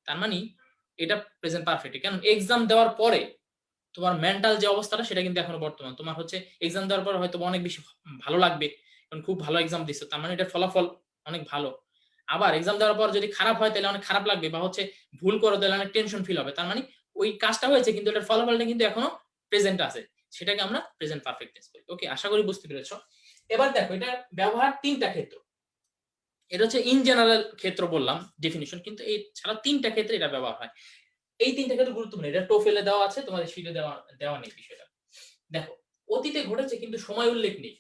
তার মানে এটা প্রেজেন্ট পারফেক্ট। কারণ এক্সাম দেওয়ার পরে তোমার মেন্টাল যে অবস্থাটা সেটা কিন্তু এখনো বর্তমান। তোমার হচ্ছে এক্সাম দেওয়ার পর হয়তো অনেক বেশি ভালো লাগবে, কারণ খুব ভালো এক্সাম দিচ্ছ, তার মানে এটার ফলাফল অনেক ভালো। আবার এক্সাম দেওয়ার পর যদি খারাপ হয় তাহলে অনেক খারাপ লাগবে, বা হচ্ছে ভুল করো তাহলে অনেক টেনশন ফিল হবে, তার মানে ওই কাজটা হয়েছে কিন্তু এটার ফলাফলটা কিন্তু এখনো প্রেজেন্ট আছে, সেটাকে আমরা প্রেজেন্ট পারফেক্ট টেন্স বলি। ওকে, আশা করি বুঝতে পেরেছো। এবার দেখো এটা ব্যবহার তিনটা ক্ষেত্র, এটা হচ্ছে ইন জেনারেল ক্ষেত্র বললাম ডেফিনিশন, কিন্তু এই ছাড়া তিনটা ক্ষেত্রে এটা ব্যবহার হয়। এই তিনটা ক্ষেত্রে গুরুত্বপূর্ণ, এটা টোফেলে দেওয়া আছে, তোমাদের শীটে দেওয়া নেই বিষয়টা। দেখো অতীতে ঘটেছে কিন্তু সময় উল্লেখ নেই,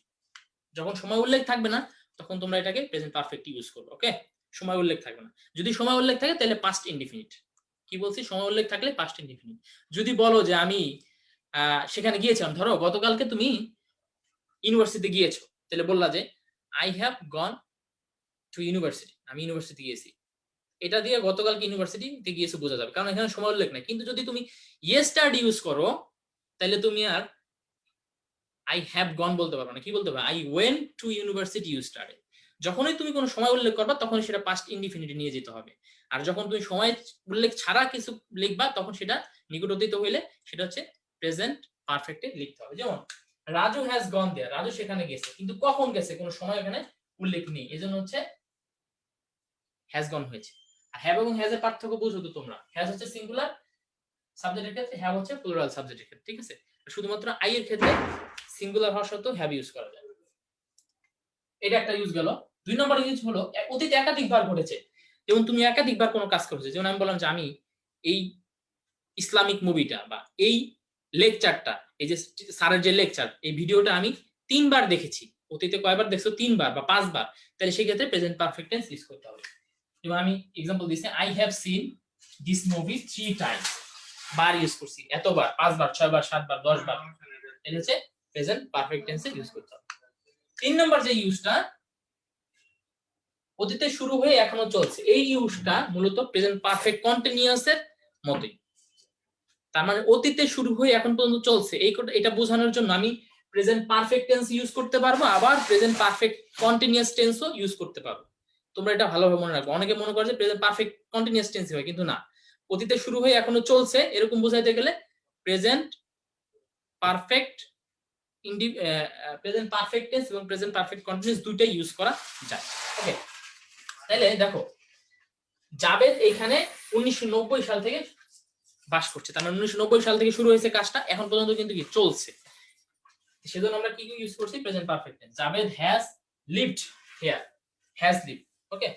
যখন সময় উল্লেখ থাকবে না তখন তোমরা এটাকে প্রেজেন্ট পারফেক্ট ইউজ করবে। ওকে, সময় উল্লেখ থাকবে না। যদি সময় উল্লেখ থাকে তাহলে পাস্ট ইনডিফিনিট। কি বলছি? সময় উল্লেখ থাকলে পাস্ট ইনডিফিনিট। যদি বলো যে আমি সেখানে গিয়েছিলাম, ধরো গতকালকে তুমি ইউনিভার্সিটিতে গিয়েছো, তাহলে বললা যে I have gone to university, আমি ইউনিভার্সিটি গিয়েছি। এটা দিয়ে গতকালকে ইউনিভার্সিটিতে গিয়েছো বোঝা যাবে, কারণ এখানে সময় উল্লেখ নাই। কিন্তু যদি তুমি ইয়েস্টারডে ইউজ করো তাহলে তুমি আর আই হ্যাভ গন বলতে পারবে না, কি বলতে পারবে? I went to university yesterday. যখনই তুমি কোনো সময় উল্লেখ করবা তখন সেটা পাস্ট ইনডিফিনিটে নিয়ে যেতে হবে। আর যখন তুমি সময় উল্লেখ ছাড়া কিছু লিখবা তখন সেটা নিকট অতীত হইলে সেটা হচ্ছে প্রেজেন্ট পারফেক্টে লিখতে হবে। যেমন রাজু হ্যাজ গন দেয়ার, রাজু সেখানে গেছে, কিন্তু কখন গেছে কোনো সময় এখানে উল্লেখ নেই, এজন্য হচ্ছে হ্যাজ গন হয়েছে। আর হ্যাভ এবং হ্যাজ এর পার্থক্য বুঝো তো তোমরা। হ্যাজ হচ্ছে সিঙ্গুলার সাবজেক্টের ক্ষেত্রে, হ্যাভ হচ্ছে প্লুরাল সাবজেক্টের ক্ষেত্রে, ঠিক আছে? শুধুমাত্র আই এর ক্ষেত্রে সিঙ্গুলার হওয়া সত্ত্বেও হ্যাভ ইউজ করা যায়। এটা একটা ইউজ গেল। দুই নম্বর ইউজ হলো অতীতে একাধিকবার ঘটেছে, যেমন তুমি একাধিকবার কোনো কাজ করেছো। যেমন আমি বললাম যে আমি এই ইসলামিক মুভিটা বা এই লেকচারটা, এই যে স্যারের যে লেকচার, এই ভিডিওটা আমি 3 বার দেখেছি। অতীতে কয়বার দেখছো? 3 বার বা 5 বার, তাহলে সেই ক্ষেত্রে প্রেজেন্ট পারফেক্ট টেন্স ইউজ করতে হবে। যেমন আমি एग्जांपल দিছি, I have seen this movie 3 Times, bar use করছি, এতবার, 5 বার, 6 বার, 7 বার, 10 বার, এটা হচ্ছে প্রেজেন্ট পারফেক্ট টেন্সে ইউজ করতে হবে। 3 নাম্বার যে ইউজটা অতীতে শুরু হয়ে এখনো চলছে, এই ইউজটা মূলত প্রেজেন্ট পারফেক্ট কন্টিনিউয়াসের মতই। তার মানে অতীতে শুরু হয়ে এখন পর্যন্ত চলছে, এটা বোঝানোর জন্য আমি প্রেজেন্ট পারফেক্ট টেন্স ইউজ করতে পারবো, আবার প্রেজেন্ট পারফেক্ট কন্টিনিউয়াস টেন্সও ইউজ করতে পারবো। তোমরা এটা ভালোভাবে মনে রাখবে। অনেকে মনে করে যে প্রেজেন্ট পারফেক্ট কন্টিনিউয়াস টেন্স হয়, কিন্তু না, অতীতে শুরু হয়ে এখনো চলছে এরকম বোঝাইতে গেলে present perfect present perfect tense এবং প্রেজেন্ট পারফেক্ট কন্টিনিউয়াস দুইটাই ইউজ করা যায়। ওকে, তাহলে দেখো জাবেদ এখানে 1990 সাল থেকে বাস করছে, তার মানে 1990 সাল থেকে শুরু হয়েছে কাজটা, এখন পর্যন্ত কিন্তু কি চলছে, সেজন্য আমরা কি ইউজ করছি? Present perfect tense. Jabed has lived here, has lived. Okay,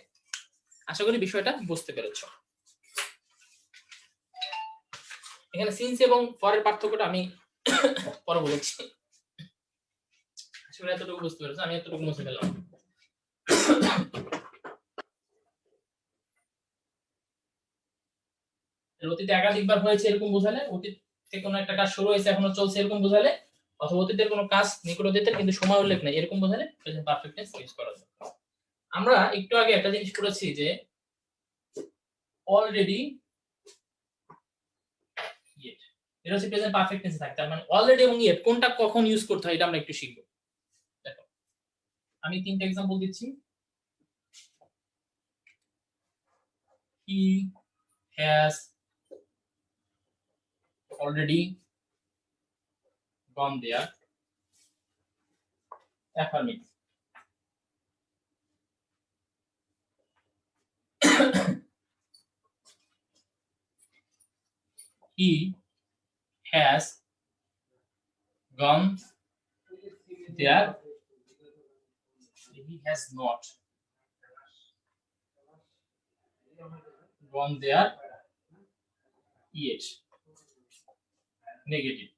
আশা করি বিষয়টা বুঝতে পেরেছো। এখানে সিন্স এবং ফরের পার্থক্যটা আমি পরে বলেছি। আসলে এতটুকু বুঝতে পেরেছো, আমি এতটুকু মুছে ফেললাম। অতীতে একাধিকবার হয়েছে এরকম বোঝালে, অতীত থেকে কোনো একটা কাজ শুরু হয়েছে এখনো চলছে এরকম বোঝালে, অথবা অতীতের কোনো কাজ নিকট অতীতের কিন্তু সময় উল্লেখ নেই এরকম বোঝালে প্রেজেন্ট পারফেক্ট টেন্স ইউজ করা যায়। আমরা একটু আগে একটা জিনিস করেছি যে অলরেডি ইয়েট, এটা হচ্ছে প্রেজেন্ট পারফেক্ট টেন্সে থাকে। তার মানে অলরেডি এবং ইয়েট কোনটা কখন ইউজ করতে হয় এটা আমরা একটু শিখব। দেখো আমি তিনটা एग्जांपल দিচ্ছি। he has already gone there, affirmative. he has gone there, he has not gone there yet, negative.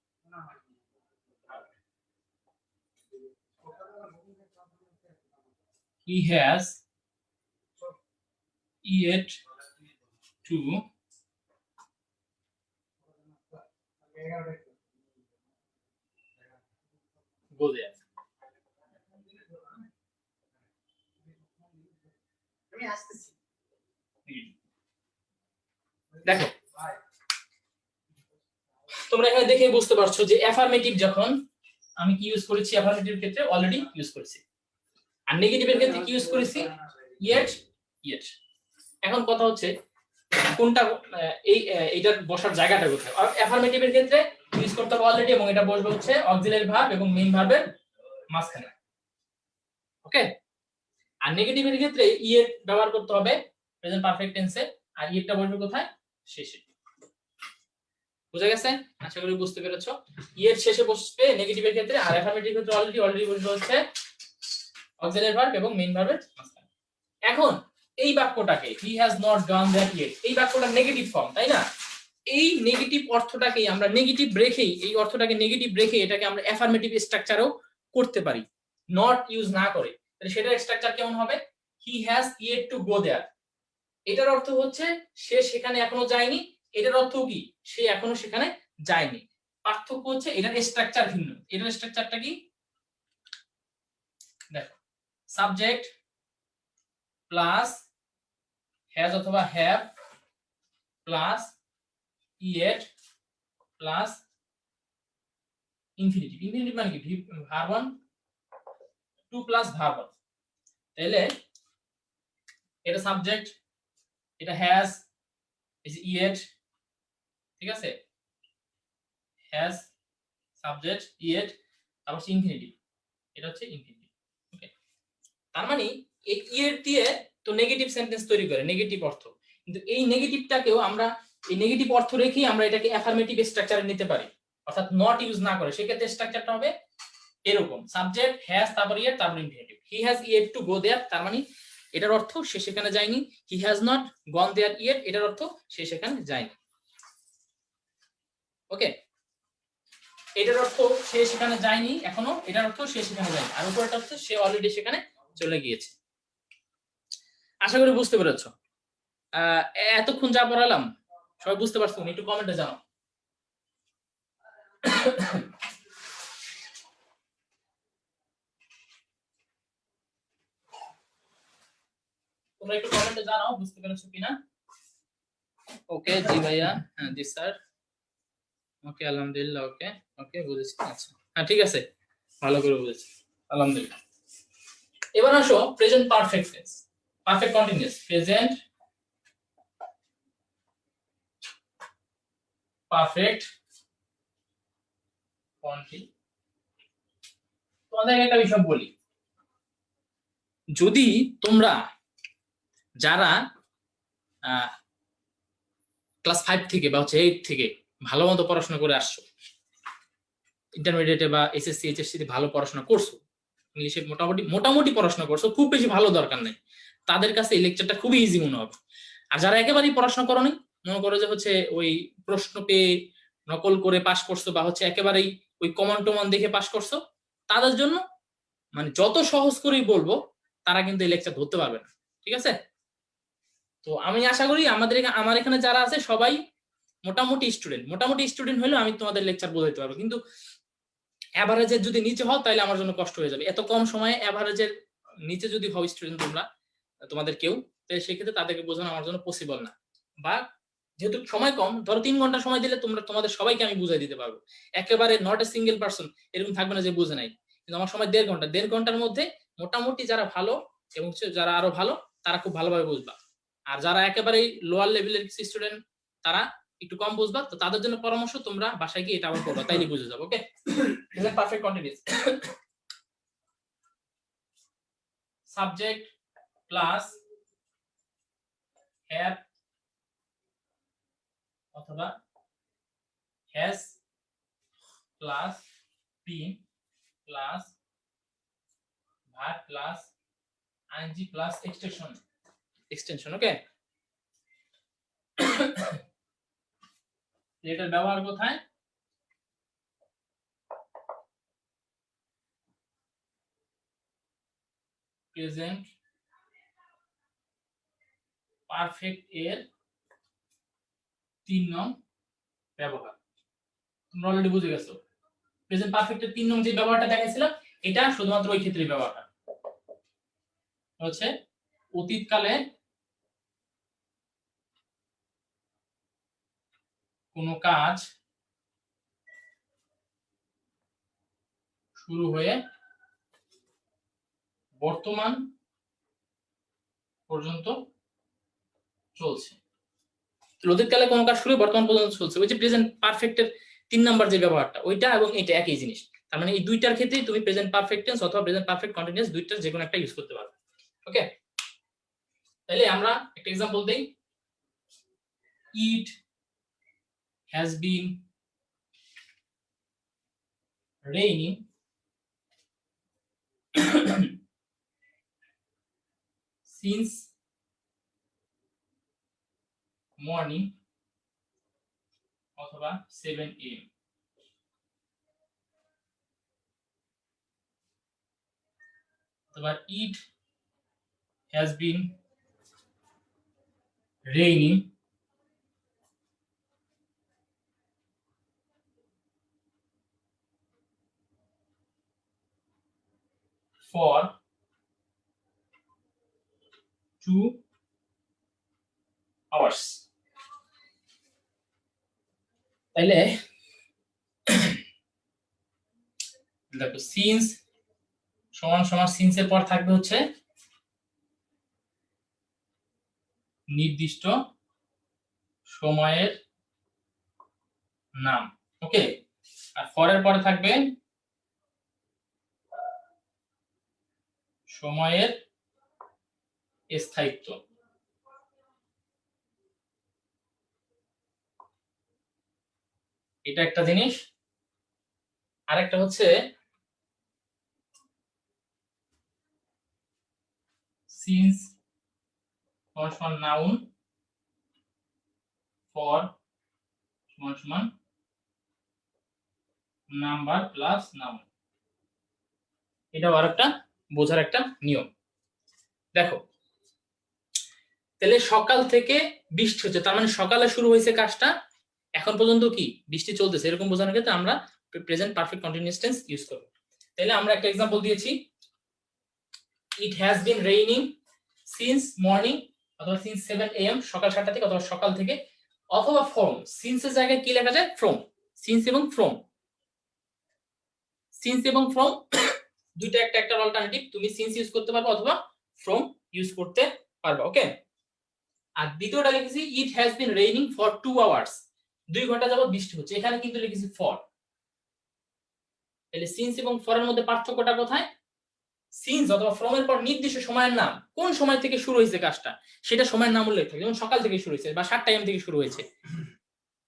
He has yet to go there. দেখো তোমরা এখানে দেখে বুঝতে পারছো যে অ্যাফার্মেটিভ যখন আমি কি ইউজ করেছি, অ্যাফার্মেটিভ ক্ষেত্রে অলরেডি ইউজ করেছি, আর নেগেটিভের ক্ষেত্রে কি ইউজ করেছি, ইয়েট ইয়েট। এখন কথা হচ্ছে কোনটা এইটার বসার জায়গাটা কোথায়। অ্যাফার্মেটিভের ক্ষেত্রে ইউজ করতে হবে অলরেডি এবং এটা বসবে হচ্ছে অক্সিলারি ভার্ব এবং মেইন ভার্বের মাঝখানে, ওকে। আর নেগেটিভের ক্ষেত্রে ইয়েট ব্যবহার করতে হবে প্রেজেন্ট পারফেক্ট টেন্সে, আর ইয়েটটা বসবে কোথায়, শেষে। বুঝা গেছে? আশা করি বুঝতে পেরেছো। ইয়ের শেষে বসবে নেগেটিভের ক্ষেত্রে, আর অ্যাফার্মেটিভ ক্ষেত্রে অলরেডি বসবে হচ্ছে অক্সিলারি ভার্ব এবং মেইন ভার্বের মাঝখানে। এখন এই বাক্যটাকে he has not gone that yet, এই বাক্যটা নেগেটিভ ফর্ম, তাই না? এই নেগেটিভ অর্থটাকে আমরা নেগেটিভ রেখেই, এই অর্থটাকে নেগেটিভ রেখে এটাকে আমরা অ্যাফার্মেটিভ স্ট্রাকচারও করতে পারি নট ইউজ না করে। তাহলে সেটার স্ট্রাকচার কেমন হবে, he has yet to go there. এটার অর্থ হচ্ছে সে সেখানে এখনো যায়নি, এটার অর্থ কি সে এখনো সেখানে যায়নি। পার্থক্য হচ্ছে এটার স্ট্রাকচার ভিন্ন। এটার স্ট্রাকচারটা কি দেখো, সাবজেক্ট প্লাস হ্যাজ অথবা have plus yet plus infinitive. Infinitive মানে কি, verb one to plus verb one. তাহলে এটা সাবজেক্ট, এটা হ্যাজ, এই যে ইয়েট, ঠিক আছে, হ্যাজ সাবজেক্ট ইয়েট, তারপর ইনফিনিটিভ, এটা হচ্ছে ইনফিনিটিভ, ওকে। তার মানে এই ইয়েট দিয়ে তো নেগেটিভ সেন্টেন্স তৈরি করে, নেগেটিভ অর্থ, কিন্তু এই নেগেটিভটাকেও আমরা এই নেগেটিভ অর্থ রেখেই আমরা এটাকে অ্যাফার্মেটিভ স্ট্রাকচারে নিতে পারি, অর্থাৎ নট ইউজ না করে। সেক্ষেত্রে স্ট্রাকচারটা হবে এরকম, সাবজেক্ট হ্যাজ তারপর ইয়েট তারপর infinitive. He has yet to go there, তার মানে এটার অর্থ সে সেখানে যায়নি। He has not gone there yet, এটার অর্থ সে সেখানে যায়নি, ওকে। এটার অর্থ সে সেখানে যায়নি এখনো, এটার অর্থ সে সেখানে যায়নি, আর উপরেরটা অর্থ সে অলরেডি সেখানে চলে গিয়েছে। আশা করি বুঝতে পেরেছো। এতক্ষণ যা পড়ালাম সবাই বুঝতে পারছো? একটু কমেন্টে জানাও। তোমরা একটু কমেন্টে জানাও বুঝতে পেরেছো কিনা। ওকে জি ভাইয়া, হ্যাঁ জি স্যার, ওকে আলহামদুলিল্লাহ, ওকে ওকে বুঝেছি, আচ্ছা হ্যাঁ ঠিক আছে, ভালো করে বুঝেছি, আলহামদুলিল্লাহ। এবার আসো present perfect tense, perfect continuous, present perfect continuous. তোমাদের একটা বিষয় বলি, যদি তোমরা যারা ক্লাস 5 থেকে বা হচ্ছে 8 থেকে ভালো মতো পড়াশোনা করে আসছো, ইন্টারমিডিয়েটে বা এসএসসি এইচএসসি তে ভালো পড়াশোনা করছো, ইংলিশে মোটামুটি পড়াশোনা করছো, খুব বেশি ভালো দরকার নেই, তাদের কাছে এই লেকচারটা খুবই ইজি মনে হবে। আর যারা একেবারেই পড়াশোনা করোনি, মনে করো যে হচ্ছে ওই প্রশ্ন পেয়ে নকল করে পাস করছো বা হচ্ছে একেবারেই ওই কমন টমন দেখে পাস করছো, তাদের জন্য মানে যত সহজ করেই বলবো তারা কিন্তু এই লেকচার ধরতে পারবে না, ঠিক আছে? তো আমি আশা করি আমার এখানে যারা আছে সবাই মোটামুটি স্টুডেন্ট হলেও আমি তোমাদের লেকচার বোঝাইতে পারবো, কিন্তু অ্যাভারেজের যদি নিচে হও তাহলে আমার জন্য কষ্ট হয়ে যাবে। এত কম সময়ে অ্যাভারেজের নিচে যদি হও স্টুডেন্ট তোমরা, তোমাদের কেউ, তাহলে সেক্ষেত্রে তাদেরকে বোঝানো আমার জন্য পসিবল না। বা যেহেতু সময় কম, ধরো 3 ঘন্টা সময় দিলে তোমাদের সবাইকে আমি বুঝাই দিতে পারবো। একেবারে নট এ সিঙ্গেল পার্সন এরকম থাকবে না যে বুঝে নাই, কিন্তু আমার সময় 1.5 ঘন্টার মধ্যে মোটামুটি যারা ভালো এবং যারা আরো ভালো তারা খুব ভালোভাবে বুঝবা। আর যারা একেবারেই লোয়ার লেভেলের স্টুডেন্ট তারা একটু কম বুঝবা, তো তাদের জন্য পরামর্শ তোমরা বাসায় গিয়ে এটা আবার করবা, তাইলে বুঝে যাবো। ওকে, present perfect continuous subject plus have অথবা has plus been plus verb plus ing plus extension ওকে। এটার ব্যবহার কোথায়? প্রেজেন্ট পারফেক্ট এর 3 নং ব্যবহার। তোমরা অলরেডি বুঝে গেছো প্রেজেন্ট পারফেক্ট এর 3 নং যে ব্যবহারটা দেখাইছিলাম এটা শুধুমাত্র ওই ক্ষেত্রে ব্যবহারটা হচ্ছে অতীতকালে কোনো কাজ শুরু হয়ে বর্তমান পর্যন্ত চলছে। অতীতকালে কোনো কাজ শুরু বর্তমান পর্যন্ত চলছে, ওই যে প্রেজেন্ট পারফেক্টের 3 নাম্বার যে ব্যবহারটা ওইটা এবং এটা একই জিনিস। তার মানে এই দুইটার ক্ষেত্রেই তুমি প্রেজেন্ট পারফেক্ট টেন্স অথবা প্রেজেন্ট পারফেক্ট কন্টিনিউয়াস দুইটার যে কোনো একটা ইউজ করতে পারবে। ওকে, তাহলে আমরা একটা एग्जांपल দেই। It has been raining since morning অথবা 7 am অথবা it has been raining for 2 hours। তাইলে দেখো সিন্স সমান সমান সিন্স এর পর থাকবে হচ্ছে নির্দিষ্ট সময়ের নাম। ওকে, আর ফর এর পরে থাকবে সময়ের স্থায়িত্ব। এটা একটা জিনিস। আরেকটা হচ্ছে সিন্স সমান সমান নাউন, ফর সমান সমান নাম্বার প্লাস নাউন। এটাও আরেকটা বোঝার একটা নিয়ম। দেখো তাহলে সকাল থেকে বৃষ্টি হচ্ছে, তার মানে সকালে শুরু হয়েছে কাজটা, এখন পর্যন্ত কি বৃষ্টি চলতেছে, এরকম বোঝানোর ক্ষেত্রে আমরা present perfect continuous tense use করব। তাহলে আমরা একটা एग्जांपल দিয়েছি, it has been raining since morning অথবা সিন্স 7 am সকাল 7টা থেকে অথবা সকাল থেকে, অথবা ফ্রম। সিন্সের জায়গায় কি লেখা যায়? ফ্রম। সিন্স এবং ফ্রম, সিন্স এবং ফ্রম দুইটা একটা অল্টারনেটিভ, তুমি সিন্স ইউজ করতে পারবে অথবা ফ্রম ইউজ করতে পারবে। ওকে, আর দ্বিতীয়টা লিখেছি it has been raining for 2 hours, 2 ঘন্টা যাবত বৃষ্টি হচ্ছে, এখানে কিন্তু লিখেছি ফর। তাহলে সিন্স এবং ফর এর মধ্যে পার্থক্যটা কোথায়? সিন্স অথবা ফ্রম এর পর নির্দিষ্ট সময়ের নাম, কোন সময় থেকে শুরু হয়েছে কাজটা সেটা সময়ের নাম উল্লেখ থাকে, যেমন সকাল থেকে শুরু হয়েছে বা 7টা am থেকে শুরু হয়েছে,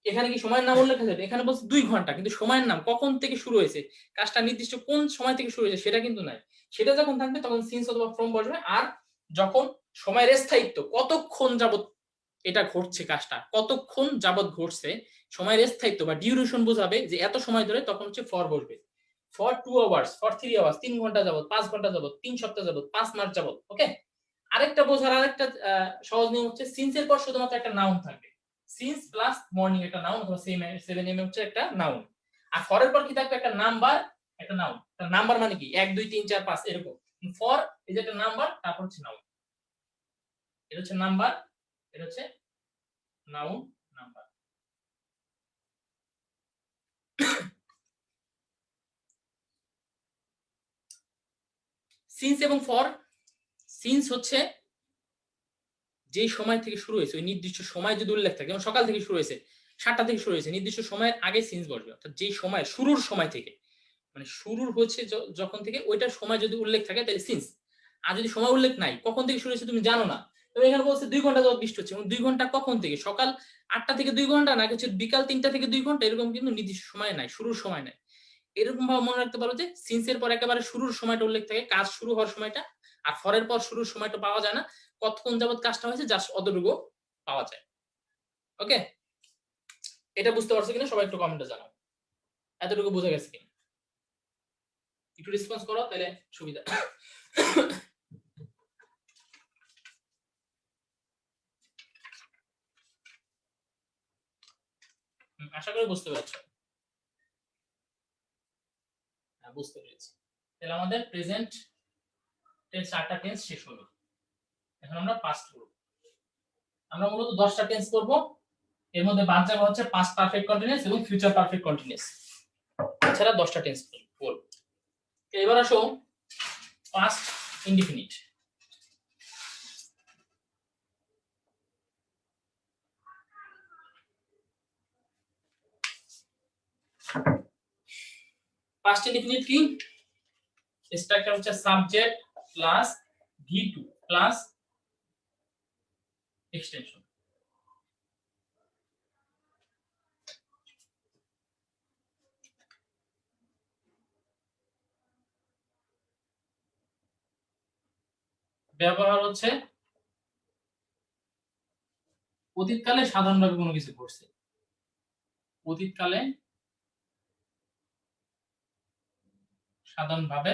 এখানে কি সময়ের নাম উল্লেখ আছে? এখানে বলছে 2 ঘন্টা, কিন্তু সময়ের নাম কখন থেকে শুরু হয়েছে, কাজটা নির্দিষ্ট কোন সময় থেকে শুরু হয়েছে সেটা কিন্তু নাই। সেটা যখন থাকবে তখন সিন্স অথবা ফ্রম বসবে। আর যখন সময়ের স্থায়িত্ব কতক্ষণ যাবত এটা ঘটছে কাজটা কতক্ষণ যাবত ঘটছে, সময়ের স্থায়িত্ব বা ডিউরেশন বোঝাবে যে এত সময় ধরে, তখন হচ্ছে ফর বসবে। ফর 2 আওয়ার্স, ফর 3 আওয়ার্স, 3 ঘন্টা যাবত, 5 ঘন্টা যাবত, 3 সপ্তাহ যাবত, 5 মাস যাবত। ওকে, আরেকটা বোঝার আরেকটা সহজ নিয়ম হচ্ছে সিন্স এর পর শুধুমাত্র একটা নাউন থাকবে। সিন্স প্লাস মর্নিং একটা নাউন, অথবা 7 am হচ্ছে একটা নাউন। আর ফরের পর কি থাকবে? একটা নাম্বার, একটা নাউন। একটা নাম্বার মানে কি 1 2 3 4 5 এরকম। ফর এই যে একটা নাম্বার, তারপর হচ্ছে নাউন। এটা হচ্ছে নাম্বার, এটা হচ্ছে নাউন, নাম্বার। সিন্স এবং ফর, সিন্স হচ্ছে যে সময় থেকে শুরু হয়েছে ওই নির্দিষ্ট সময় যদি উল্লেখ থাকে, যেমন সকাল থেকে শুরু হয়েছে, 7টা থেকে শুরু হয়েছে, নির্দিষ্ট সময়ের আগে সিন্স বসবে। অর্থাৎ যে সময় শুরুর সময় থেকে, মানে শুরুর হচ্ছে যখন থেকে ওইটার সময় যদি উল্লেখ থাকে তাহলে সিন্স। আর যদি সময় উল্লেখ নাই, কখন থেকে শুরু হয়েছে তুমি জানো না, তবে এখানে বলছে 2 ঘন্টা যাবত বৃষ্টি হচ্ছে, এবং 2 ঘন্টা কখন থেকে? সকাল 8টা থেকে 2 ঘন্টা, নাকি হচ্ছে বিকাল 3টা থেকে 2 ঘন্টা, এরকম কিন্তু নির্দিষ্ট সময় নাই, শুরুর সময় নাই। এরকম ভাবে মনে রাখতে পারো যে সিন্সের পর একেবারে শুরুর সময়টা উল্লেখ থাকে, কাজ শুরু হওয়ার সময়টা। আর ফরের পর শুরুর সময়টা পাওয়া যায় না, কতক্ষণ যাবত কাজটা হয়েছে জাস্ট অতটুকু পাওয়া যায়। ওকে, এটা বুঝতে পারছো কিনা সবাই একটু কমেন্টে জানাও। এতটুকু বোঝা গেছে কিনা? একটু রেসপন্স করো, তাহলে সুবিধা। আশা করি বুঝতে পেরেছো। হ্যাঁ, বুঝতে পেরেছি। তাহলে আমাদের প্রেজেন্ট এর 4টা টেন্স শেষ হলো। এখন আমরা পাস্ট করব। আমরা মূলত 10টা টেন্স করব। এর মধ্যে বাদ যাবে হচ্ছে পাস্ট পারফেক্ট কন্টিনিউয়াস এবং ফিউচার পারফেক্ট কন্টিনিউয়াস। এছাড়া 10টা টেন্স করব। এবার আসো পাস্ট ইনডিফিনিট। পাস্ট ইনডিফিনিট কি? স্ট্রাকচার হচ্ছে subject plus V2 plus extension. ব্যবহার হচ্ছে অতীতকালে সাধারণভাবে কোনো কিছু ঘটছে। অতীতকালে সাধারণভাবে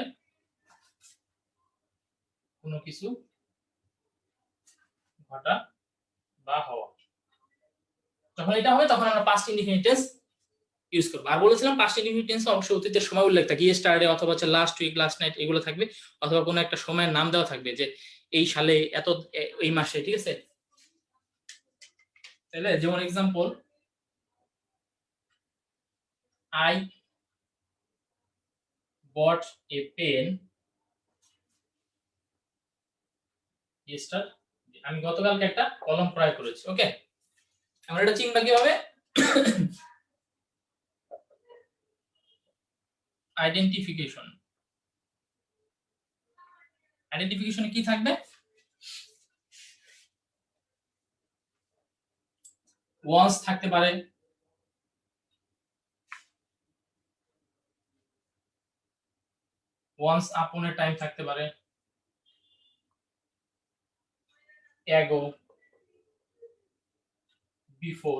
কোনো কিছু ঘটা বা হওয়া। যখন এটা হবে তখন আমরা পাস্ট ইনডিফিনিট টেন্স ইউজ করব। আর বলেছিলাম পাস্ট ইনডিফিনিট টেন্স অবশ্যই অতীতের সময় উল্লেখ থাকে, ইয়েস্টারডে অথবা হচ্ছে লাস্ট উইক, লাস্ট নাইট, এগুলো থাকবে। অথবা কোনো একটা সময়ের নাম দেওয়া থাকবে, যে এই সালে, এত, এই মাসে। ঠিক আছে, তাহলে যেমন example, I bought a pen yesterday, আমি গতকালকে একটা কলম ক্রয় করেছি। ওকে, আমরা এটা চিনবা কিভাবে? আইডেন্টিফিকেশন। আইডেন্টিফিকেশনে কি থাকবে? ওয়ান্স থাকতে পারে, ওয়ান্স আপন এ টাইম থাকতে পারে, অ্যাগো, বিফোর।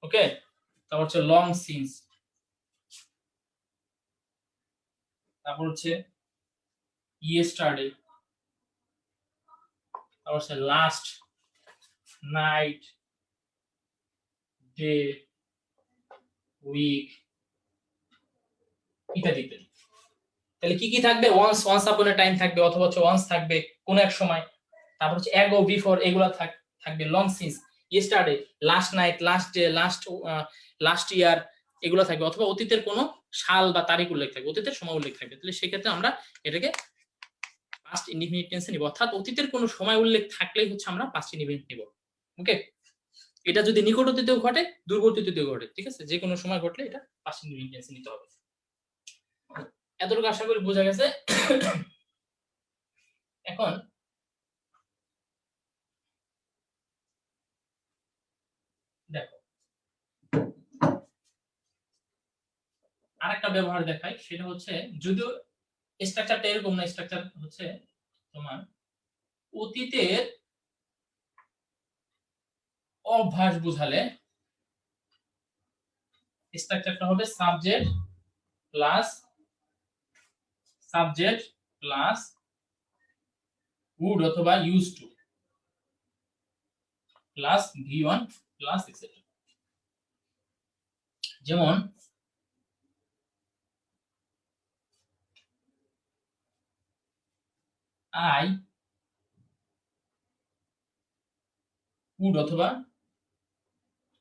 ওকে, তারপর হচ্ছে লং সিন্স, তারপর হচ্ছে ইয়েস্টারডে, তারপর হচ্ছে লাস্ট নাইট, ডে, উইক, ইত্যাদি ইত্যাদি। তাহলে কি কি থাকবে? ওয়ান্স, ওয়ান্স আপন এ টাইম থাকবে, অথবা হচ্ছে ওয়ান্স থাকবে কোন এক সময়। তারপর হচ্ছে অ্যাগো, বিফোর, এগুলা থাকবে। Long since, yesterday, last night, last day, last year, এগুলো থাকবে। অথবা অতীতের কোনো সাল বা তারিখ উল্লেখ থাকবে, অতীতের সময় উল্লেখ থাকবে। তাহলে সেক্ষেত্রে আমরা এটাকে পাস্ট ইনডিফিনিট টেন্সে নিব। অর্থাৎ অতীতের কোনো সময় উল্লেখ থাকলেই হচ্ছে আমরা পাস্ট ইনডিফিনিট নিব। ওকে, এটা যদি নিকট অতীতেও ঘটে, দূরবর্তী অতীতেও ঘটে, ঠিক আছে, যে কোনো সময় ঘটলে এটা পাস্ট ইনডিফিনিট টেন্সে নিতে হবে। এতটুকু আশা করি বোঝা গেছে। এখন দেখো আরেকটা ব্যবহার দেখাই, সেটা হচ্ছে, যদিও স্ট্রাকচারটা এরকম না, স্ট্রাকচার হচ্ছে তোমার অতীতের অভ্যাস বোঝালে স্ট্রাকচারটা হবে সাবজেক্ট প্লাস would অথবা used to plus V1 plus etcetera. যেমন I would অথবা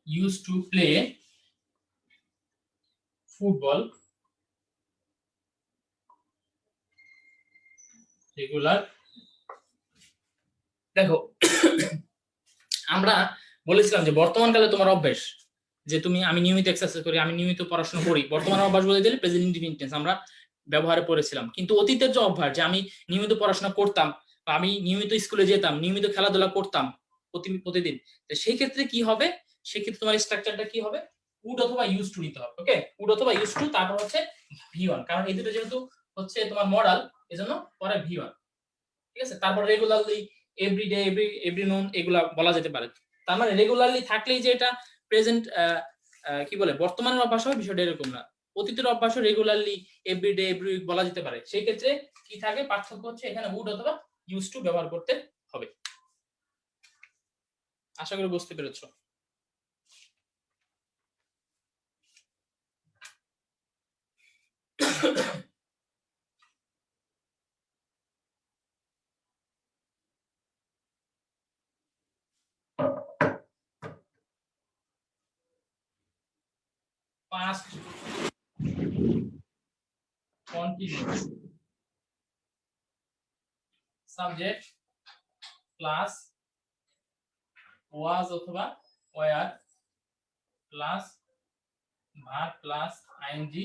used to play football regular. দেখো আমরা বলেছিলাম যে বর্তমানকালে তোমার অভ্যাস যে আমি নিয়মিত এক্সারসাইজ করি, আমি নিয়মিত পড়াশোনা করি, বর্তমান অভ্যাস বলে দিলে প্রেজেন্ট ইনডিফিনিট টেন্স আমরা ব্যবহারে পড়েছিলাম। কিন্তু অতীতের যে অভ্যাস যে আমি নিয়মিত পড়াশোনা করতাম বা আমি নিয়মিত স্কুলে যেতাম, নিয়মিত খেলাধুলা করতাম প্রতিদিন, তো সেই ক্ষেত্রে কি হবে, সেই ক্ষেত্রে তোমার স্ট্রাকচারটা কি হবে, উড অথবা ইউজ টু নিতে হবে। ওকে, উড অথবা ইউজ টু, তারপর হচ্ছে V1, কারণ এই দুটো যেহেতু হচ্ছে তোমার মডাল, এজন্য পরে V1। ঠিক আছে, তারপর রেগুলারলি, এভরিডে, এভরি নুন এগুলা বলা যেতে পারে। তার মানে রেগুলারলি থাকলেই যে এটা প্রেজেন্ট কি বলে বর্তমানের অভ্যাস হবে, বিষয়টা এরকম না। অতীতের অভ্যাসও রেগুলারলি, এভরিডে, এভরি উইক বলা যেতে পারে। সেই ক্ষেত্রে কি থাকে, পার্থক্য হচ্ছে এখানে উড অথবা ইউজ টু ব্যবহার করতে হবে। আশা করি বুঝতে পেরেছো। Past continuous subject plus was অথবা were plus verb plus ing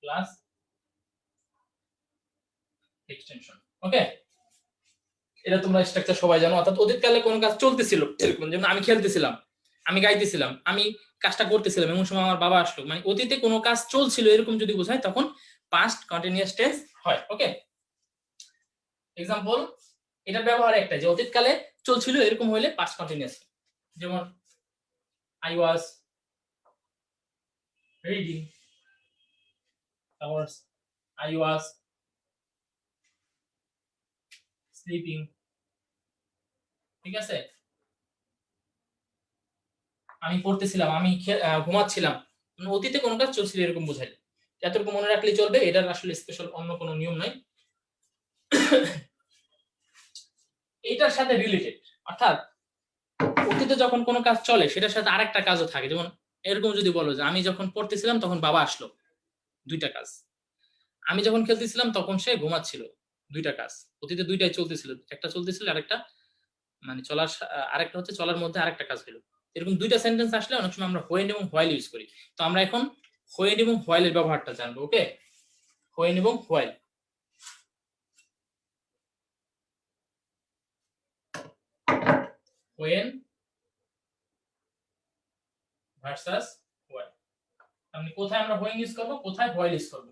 plus extension। ওকে, এটা তোমরা স্ট্রাকচার সবাই জানো। অর্থাৎ অতীতকালে কোন কাজ চলতেছিল, এরকম যেমন আমি খেলতেছিলাম, আমি গাইতেছিলাম, আমি কাজটা করতেছিলাম, এমন সময় আমার বাবা আসলো, মানে অতীতে কোনো কাজ চলছিল এরকম যদি বোঝায় তখন পাস্ট কন্টিনিউয়াস টেন্স হয়। ওকে, এক্সাম্পল, এটার ব্যবহার একটা যে অতীতকালে চলছিল এরকম হইলে পাস্ট কন্টিনিউয়াস। যেমন আই ওয়াজ রিডিং, তারপর আই ওয়াজ স্লিপিং। ঠিক আছে, আমি পড়তেছিলাম, আমি ঘুমাচ্ছিলাম, অতীতে কোনো কাজ চলছিল এরকম বোঝায়। এতটুকু মনে রাখলেই চলবে, এটার আসলে স্পেশাল অন্য কোনো নিয়ম নাই। এটার সাথে রিলেটেড, অর্থাৎ অতীতে যখন কোনো কাজ চলে সেটার সাথে আরেকটা কাজও থাকে। যেমন এরকম যদি বলো যে আমি যখন পড়তেছিলাম তখন বাবা আসলো, দুইটা কাজ। আমি যখন খেলতেছিলাম তখন সে ঘুমাচ্ছিল, দুইটা কাজ। অতীতে দুইটাই চলতেছিল, একটা চলতেছিল আরেকটা মানে আরেকটা হচ্ছে চলার মধ্যে আরেকটা কাজ হলো। এরকম দুইটা সেন্টেন্স আসলে অনেক সময় আমরা হোয়েন এবং হোয়াইল ইউজ করি। তো আমরা এখন হোয়েন এবং হোয়াইলের ব্যবহারটা জানবো। ওকে, হোয়েন এবং হোয়াইল। হোয়েন ভার্সাস হোয়াইল, মানে কোথায় আমরা হোয়েন ইউজ করব, কোথায় হোয়াইল ইউজ করব।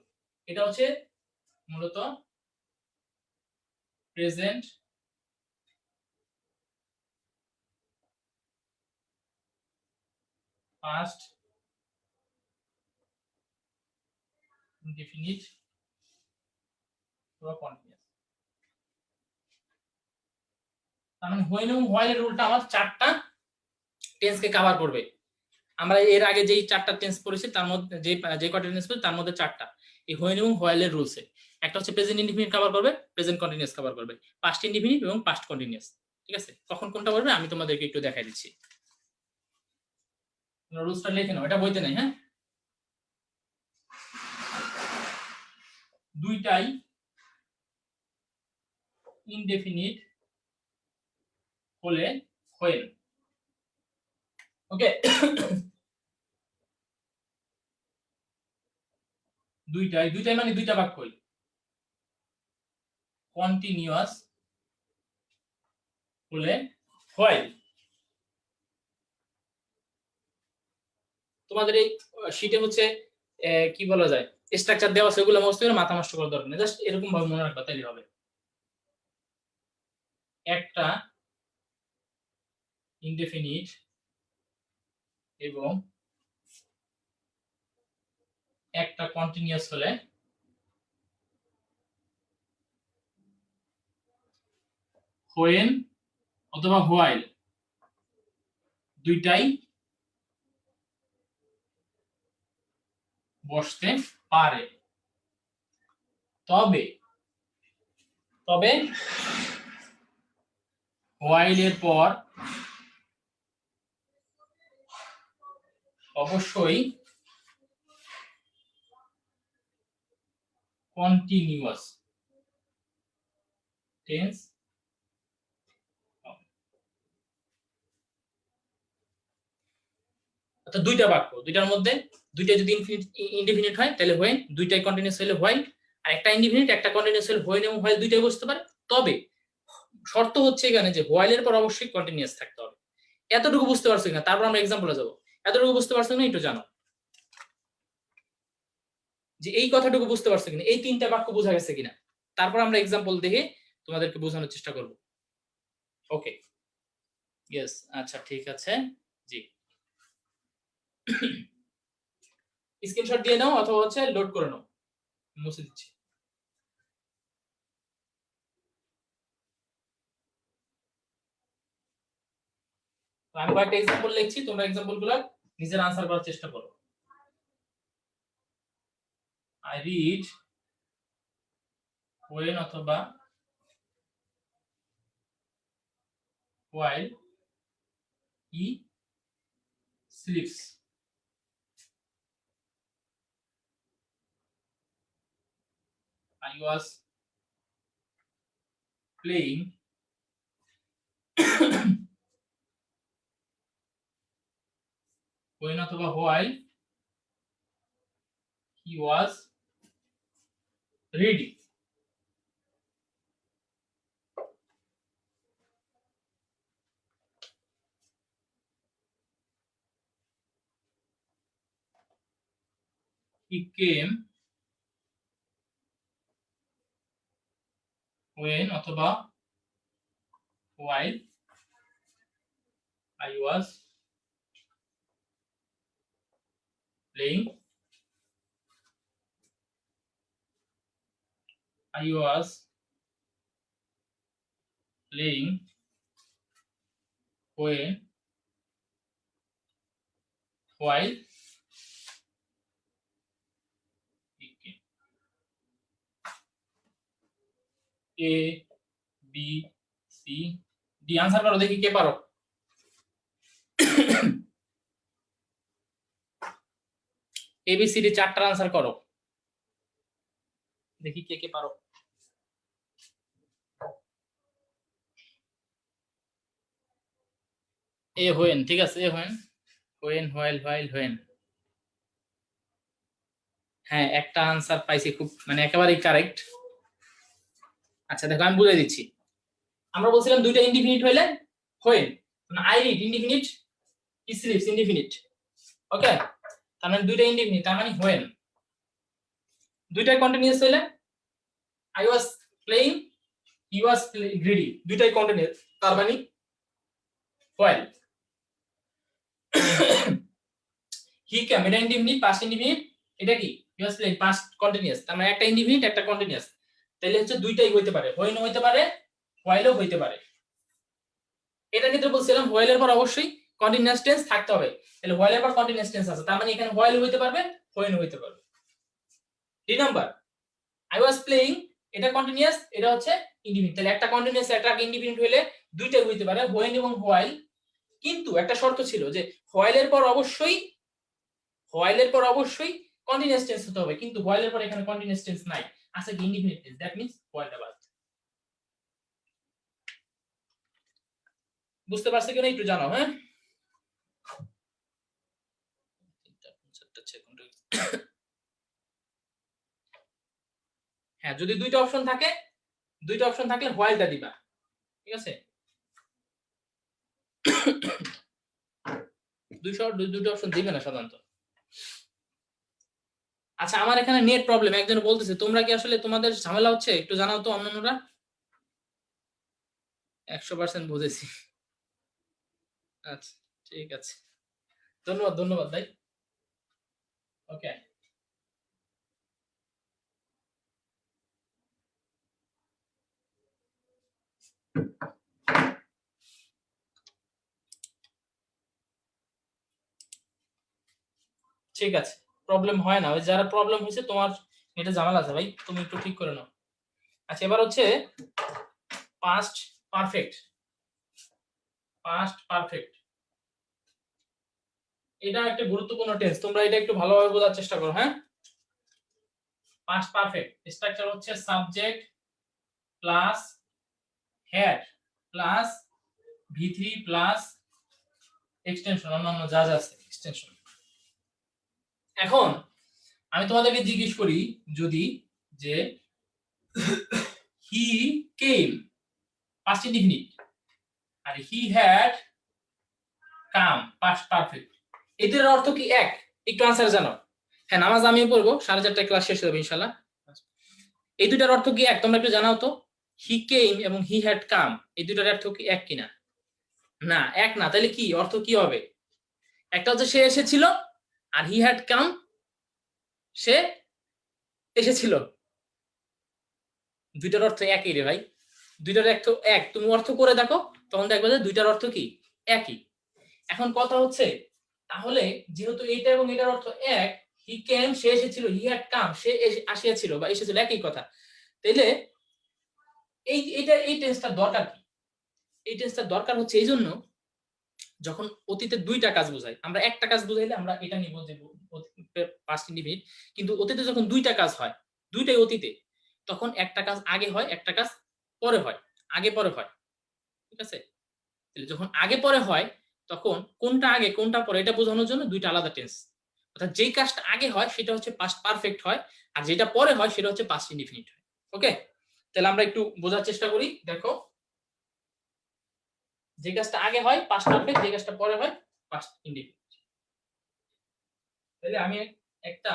এটা হচ্ছে মূলত প্রেজেন্ট পাস্ট ইনডিফিনিট অথবা কন্টিনিউয়াস। তার মানে হোয়েন এবং হোয়াইলের রুলটা আমার চারটা টেন্সকে কভার করবে। আমরা এর আগে যেই চারটা টেন্স পড়েছি তার মধ্যে যে কয়টা টেন্স পড়েছি তার মধ্যে চারটা এই হোয়েন এবং হোয়াইলের রুলসে। একটা হচ্ছে প্রেজেন্ট ইনডিফিনিট কভার করবে, প্রেজেন্ট কন্টিনিউয়াস কভার করবে, পাস্ট ইনডিফিনিট এবং পাস্ট কন্টিনিউয়াস। ঠিক আছে, কখন কোনটা বলবে আমি তোমাদেরকে একটু দেখাই দিচ্ছি। রুলসটা লিখে নাও, এটা বইতে নাই। হ্যাঁ, দুইটাই ইনডেফিনিট হলে হোয়েন। ওকে, দুইটাই মানে দুইটা বাক্যই কন্টিনিউয়াস হলে হোয়াইল। তোমাদের এই শীটে হচ্ছে কি বলা যায় স্ট্রাকচার দেওয়া আছে, ওগুলো মুখস্থ করে মাথা নষ্ট করার দরকার নেই, জাস্ট এরকম ভাবে মনে রাখবা তাইলে হবে। একটা ইনডেফিনিট এবং একটা কন্টিনিউয়াস হলে হোয়েন অথবা হোয়াইল দুইটাই বসতে পারে। তবে হোয়াইলের পর অবশ্যই কন্টিনিউয়াস টেন্স অর্থাৎ দুইটা বাক্য, দুইটার মধ্যে দুইটা যদি ইনডিফিনিট হয় তাহলে হোয়েন, দুইটাই কন্টিনিউয়াস হলে হোয়াইল, আর একটা ইনডিফিনিট একটা কন্টিনিউয়াস হলে হোয়েন এবং হোয়াইল দুইটাই বসতে পারে। তবে শর্ত হচ্ছে এখানে যে হোয়াইলের পর অবশ্যই কন্টিনিউয়াস থাকতে হবে। এতটুকু বুঝতে পারছো কিনা? তারপর আমরা এক্সাম্পলে যাব। এতটুকু বুঝতে পারছো না একটু জানো যে এই কথাটুকু বুঝতে পারছো কিনা, এই তিনটা বাক্য বোঝা গেছে কিনা, তারপর আমরা এক্সাম্পল দেখে তোমাদেরকে বোঝানোর চেষ্টা করব। ওকে, ইয়েস, আচ্ছা ঠিক আছে, জি। স্ক্রিনশট দিয়ে নাও অথবা হচ্ছে লোড করে নাও, মুছে দিচ্ছি। আমি কয়েকটা এক্সাম্পল লিখছি, তোমরা এক্সাম্পলগুলো নিজের আনসার করার চেষ্টা করো। I read when অথবা while he sleeps. I was playing when অথবা while he was reading. He came when অথবা while I was playing. I was playing when while he came. A B C D answer করো দেখি কে পারো। ABCD চারটা answer করো দেখি কে কে পারো। এ when, ঠিক আছে, এ when, when while while when. হ্যাঁ, একটা আনসার পাইছি, খুব মানে একেবারেই কারেক্ট। আচ্ছা দেখো আমি বুঝাই দিচ্ছি। আমরা বলছিলাম দুইটা ইনডিফিনিট হইলে হোয়েন, মানে I read indefinite, he sleeps indefinite. Okay, তার মানে দুইটা ইনডিফিনিট, তার মানে হোয়েন। দুইটাই কন্টিনিউয়াস হইলে I was playing, he was reading, দুইটাই কন্টিনিউয়াস, তার মানে হোয়াইল। হি কেম, এটা ইনডিফিনিট, পাস্ট ইনডিফিনিট, এটা কি হি ওয়াজ প্লেইং, পাস্ট কন্টিনিউয়াস, তার মানে একটা ইনডিফিনিট একটা কন্টিনিউয়াস, তাহলে হচ্ছে দুইটাই হইতে পারে, হোয়েনও হইতে পারে হোয়াইলও হইতে পারে। এটা ক্ষেত্রে বলছিলাম হোয়াইলের পর অবশ্যই কন্টিনিউয়াস টেন্স থাকতে হবে, তাহলে হোয়াইলের পর কন্টিনিউয়াস টেন্স আছে, তার মানে এখানে হোয়াইল হইতে পারবে হোয়েনও হইতে পারবে। 3 নাম্বার আই ওয়াজ প্লেইং, এটা কন্টিনিউয়াস, এটা হচ্ছে ইনডিফিনিট, তাহলে একটা কন্টিনিউয়াস একটা ইনডিফিনিট হইলে দুইটাই হইতে পারে, হোয়েন এবং হোয়াইল। কিন্তু একটা শর্ত ছিল যে হোয়াইলের পর অবশ্যই কন্টিনিউয়াস টেন্স হতে হবে, কিন্তু হোয়াইলের পর এখানে কন্টিনিউয়াস টেন্স নাই, আছে কি ইনডিফিনিট টেন্স, দ্যাট মিন্স হোয়াইলটা বাদ। বুঝতে পারছো কিনা একটু জানাও। হ্যাঁ, হ্যাঁ, যদি দুইটা অপশন থাকলে হোয়াইলটা দিবা, ঠিক আছে। দুটো অপশন দিবে না সাধারণত। আচ্ছা, আমার এখানে নেট প্রবলেম, একজন বলতেছে, তোমরা কি আসলে তোমাদের ঝামেলা হচ্ছে একটু জানাও তো অন্যান্যরা। 100% বুঝেছি। আচ্ছা ঠিক আছে, ধন্যবাদ ধন্যবাদ ভাই। ওকে ঠিক আছে, প্রবলেম হয় না, ওই যারা প্রবলেম হয়েছে তোমার এটা ঝামেলা আছে ভাই, তুমি একটু ঠিক করে নাও। আচ্ছা এবার হচ্ছে পাস্ট পারফেক্ট। পাস্ট পারফেক্ট এটা একটা গুরুত্বপূর্ণ টেন্স, তোমরা এটা একটু ভালোভাবে বোঝার চেষ্টা করো। হ্যাঁ, পাস্ট পারফেক্ট স্ট্রাকচার হচ্ছে subject plus had plus V3 plus extension, অন্যান্য যা যা আছে এক্সটেনশন। এখন আমি তোমাদেরকে জিজ্ঞেস করি যদি যে হি কেম পাস্ট ইনডিফিনিট আর he had come past perfect, এদের অর্থ কি এক? একটু আনসার জানো। হ্যাঁ নামাজ আমিও পড়বো, 4:30টায় ক্লাস শেষ হবে ইনশাআল্লাহ। এই দুটার অর্থ কি এক? তোমরা একটু জানাও তো। হি কেম এবং হি হ্যাড কাম এই দুটার অর্থ কি এক কিনা? না এক না, তাহলে কি অর্থ কি হবে? একটা হচ্ছে সে এসেছিল, আর হি হ্যাড কাম সে এসেছিল। দুইটার অর্থ একই রে ভাই, দুইটার অর্থ এক, তুমি অর্থ করে দেখো তখন দেখবে যে দুইটার অর্থ কি একই। এখন কথা হচ্ছে তাহলে যেহেতু এইটা এবং এটার অর্থ এক, হি কেম সে এসেছিল, হি হ্যাড কাম সে আসিয়াছিল বা এসেছিল, একই কথা। তাইলে এই টেন্সটার দরকার কি? এই টেন্সটার দরকার হচ্ছে এই জন্য যখন অতীতে দুইটা কাজ বোঝায়, আমরা একটা কাজ বুঝাইলে আমরা এটা নিব যে পাস্ট ইনডিফিনিট, কিন্তু অতীতে যখন দুইটা কাজ হয়, দুইটাই অতীতে, তখন একটা কাজ আগে হয় একটা কাজ পরে হয়, আগে পরে হয়। ঠিক আছে, যখন আগে পরে হয় তখন কোনটা আগে কোনটা পরে এটা বোঝানোর জন্য দুইটা আলাদা টেন্স। অর্থাৎ যেই কাজটা আগে হয় সেটা হচ্ছে পাস্ট পারফেক্ট হয়, আর যেটা পরে হয় সেটা হচ্ছে পাস্ট ইনডিফিনিট হয়। ওকে, তাহলে আমরা একটু বোঝার চেষ্টা করি। দেখো, যে কাজটা আগে হয় পাস্ট পারফেক্ট, যে কাজটা পরে হয় পাস্ট ইনডিফিনিট। তাহলে আমি একটা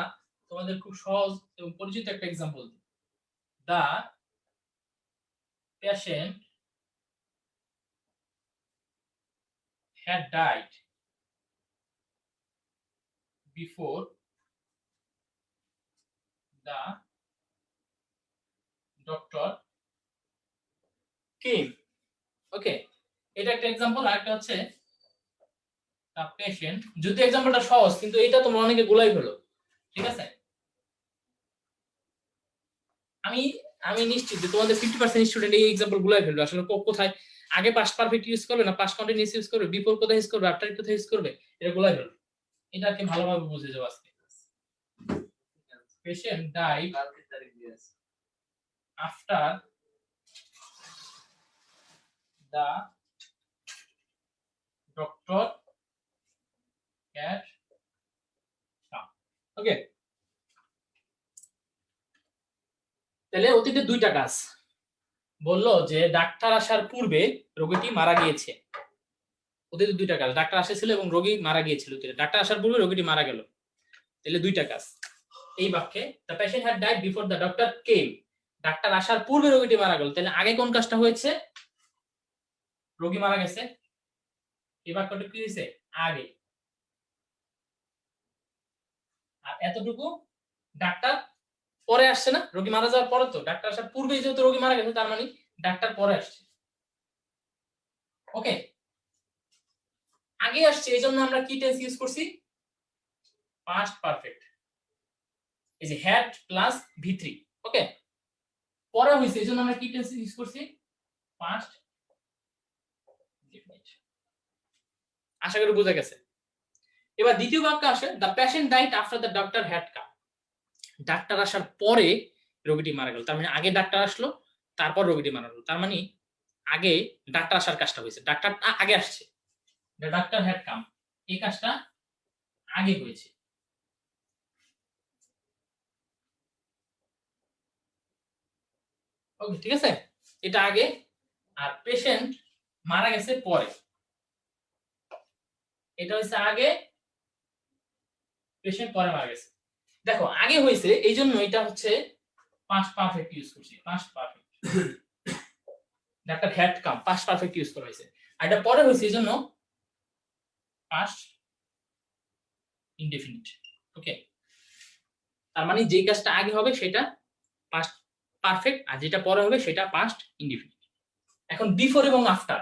তোমাদের খুব সহজ এবং পরিচিত একটা एग्जांपल দিই। The patient had died before the doctor came. Okay, এটা একটা एग्जांपल। আর একটা হচ্ছে দা পেশেন্ট, যদি एग्जांपलটা সহজ কিন্তু এটা তোমরা অনেকে গোলাই ফেলো। ঠিক আছে, আমি আমি নিশ্চিত যে তোমাদের 50% স্টুডেন্ট এই एग्जांपल গুলাই ফেলবে। আসলে কোথায় আগে পাস্ট পারফেক্ট ইউজ করবে না পাস্ট কন্টিনিউয়াস ইউজ করবে, বিফোর কোথায় ইউজ করবে, আফটার কোথায় ইউজ করবে, এটা গোলাই ফেলবে। এটা কি ভালোভাবে বুঝে যাও আজকে। Patient died after the doctor had come. Okay, তাহলে অতীতে দুইটা কাজ বললো যে ডাক্তার আসার পূর্বে রোগীটি মারা গিয়েছে। অতীতে দুইটা কাজ, ডাক্তার আসেছিল এবং রোগী মারা গিয়েছিল। ডাক্তার আসার পূর্বে রোগীটি মারা গেল, তাহলে দুইটা কাজ। এই বাক্যে the patient had died before the doctor came, doctor আসার পূর্বে রোগীটি মারা গেল, তাহলে আগে কোন কাজটা হয়েছে? রোগী মারা গেছে। এই বাক্যটা কি হয়েছে? আগে। আর এতটুকু ডাক্তার পরে আসছে না, রোগী মারা যাওয়ার পরে, তো ডাক্তার আসার পূর্বেই যেহেতু রোগী মারা গেছে তার মানে ডাক্তার পরে আসছে। ওকে, আগে আসছে এই জন্য আমরা কি টেন্স ইউজ করছি? Past perfect. এই যে হ্যাড প্লাস V3। ওকে, পরে হইছে এই জন্য আমরা কি টেন্স ইউজ করছি? Past indefinite. আশা করি বোঝা গেছে। এবার দ্বিতীয় বাক্য আসে the patient died after the doctor had come, ডাক্তার আসার পরে রোগীটি মারা গেল। তার মানে আগে ডাক্তার আসলো তারপর রোগীটি মারা গেল, তার মানে আগে ডাক্তার আসার কাজটা হয়েছে, ডাক্তারটা আগে আসছে, দ্য ডাক্তার হ্যাড কাম, এই কাজটা আগে হয়েছে। ওকে ঠিক আছে, এটা আগে। আর পেশেন্ট মারা গেছে পরে, এটা হচ্ছে আগে, পেশেন্ট পরে মারা গেছে। দেখো আগে হয়েছে এই জন্য এটা হচ্ছে পাস্ট পারফেক্ট ইউজ করছি, past perfect. Doctor had come past perfect use করা হয়েছে। আর এটা পরে হয়েছে এই জন্য পাস্ট ইনডেফিনিট। ওকে, তার মানে যেই কাজটা আগে হবে সেটা পাস্ট পারফেক্ট, আর যেটা পরে হবে সেটা পাস্ট ইনডেফিনিট। এখন বিফোর এবং আফটার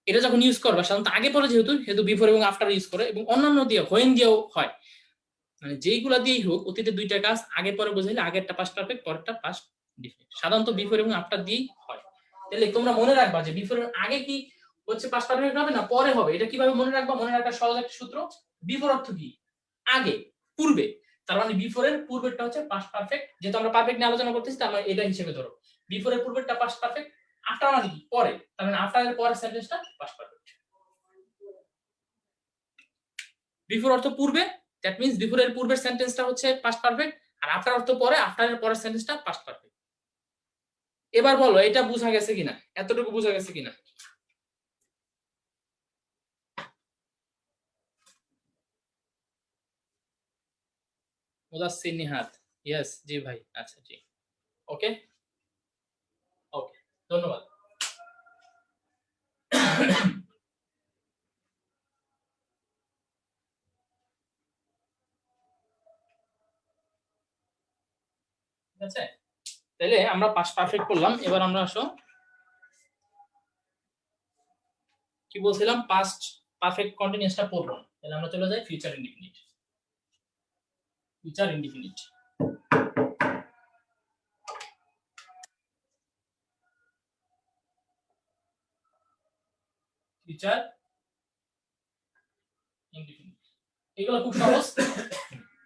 এটা যখন ইউজ করবা, সাধারণত আগে পরে যেহেতু বিফোর এবং আফটার ইউজ করে, এবং অন্যান্য দিয়ে হোয়েন দিয়েও হয়, মানে যেইগুলা দিয়েই হোক অতীতে দুইটা কাজ আগে পরে বোঝাইলে আগেরটা পাস্ট পারফেক্ট, পরেরটা পাস্ট ইনডেফিনিট। সাধারণত বিফোর এবং আফটার দিয়েই হয়। তাহলে তোমরা মনে রাখবা যে বিফোরের আগে কি হচ্ছে পাস্ট পারফেক্ট হবে না পরে হবে, এটা কিভাবে মনে রাখবা? মনে রাখার সহজ একটা সূত্র, বিফোর অর্থ কি? আগে, পূর্বে। তার মানে বিফোর এর পূর্বেরটা হচ্ছে পাস্ট পারফেক্ট, যেহেতু আমরা পারফেক্ট নিয়ে আলোচনা করতেছি তার মানে এটা হিসেবে ধরো। বিফোর এর পূর্বেরটা পাস্ট পারফেক্ট, আফটার মানে কি? পরে, তার মানে আফটার এর পরের সেন্টেন্সটা পাস্ট পারফেক্ট। বিফোর অর্থ পূর্বে, দ্যাট মিন্স বিফোর এর পূর্বের সেন্টেন্সটা হচ্ছে পাস্ট পারফেক্ট, আর আফটার অর্থ পরে, আফটার এর পরের সেন্টেন্সটা পাস্ট পারফেক্ট। এবার বলো এটা বোঝা গেছে কিনা, এতটুকু বোঝা গেছে কিনা? মুদাসসির নিহাত, ইয়েস, জি ভাই, আচ্ছা জি, ওকে ওকে, ধন্যবাদ। ঠিক আছে, তাহলে আমরা পাস্ট পারফেক্ট করলাম। এবার আমরা আসো কি বলছিলাম, পাস্ট পারফেক্ট কন্টিনিউয়াসটা পড়বো। তাহলে আমরা চলে যাই future indefinite. Future indefinite, future indefinite, এগুলো খুব সহজ,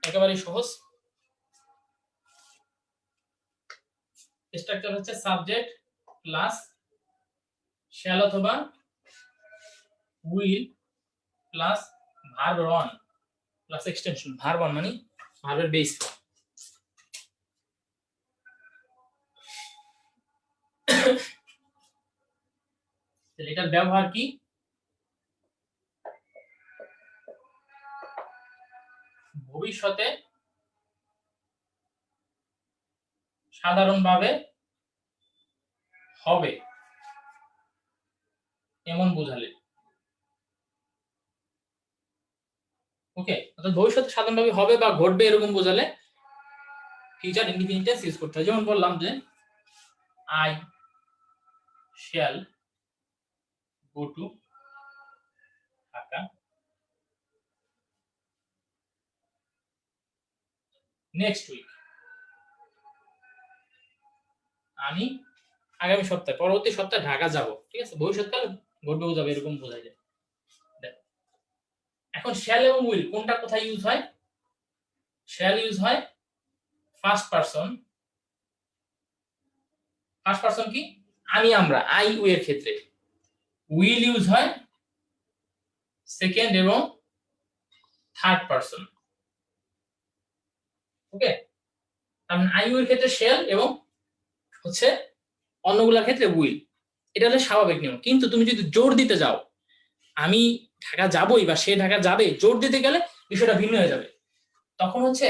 একেবারেই সহজ। স্ট্রাকচার হচ্ছে সাবজেক্ট প্লাস শ্যাল অথবা will plus verb on plus extension. Verb on মানে ভার্বের বেস ফর্ম। তাহলে এটার ব্যবহার কি? ভবিষ্যতে সাধারণভাবে হবে এমন বোঝালে। ওকে, অর্থাৎ ভবিষ্যতে সাধারণভাবে হবে বা ঘটবে এরকম বোঝালে ফিউচার ইনডিফিনিট টেন্স ইউজ করতে হয়। যেমন বললাম যে I shall go to Dhaka next week, আমি আগামী সপ্তাহে, পরবর্তী সপ্তাহে ঢাকা যাব। ঠিক আছে, ভবিষ্যৎকাল ঘটবে বোঝাবে এরকম বোঝা যায়। এখন শ্যাল এবং উইল কোনটা কোথায় ইউজ হয়? শ্যাল ইউজ হয় ফার্স্ট পারসন। ফার্স্ট পারসন কি? আমি, আমরা, আই উই এর ক্ষেত্রে। উইল ইউজ হয় সেকেন্ড এবং থার্ড পারসন। ওকে, তার মানে আই উইল ক্ষেত্রে শ্যাল এবং হচ্ছে অন্যগুলোর ক্ষেত্রে উইল। এটা হলো স্বাভাবিক নিয়ম। কিন্তু তুমি যদি জোর দিতে যাও, আমি ঢাকা যাবই বা সে ঢাকা যাবে, জোর দিতে গেলে বিষয়টা ভিন্ন হয়ে যাবে। তখন হচ্ছে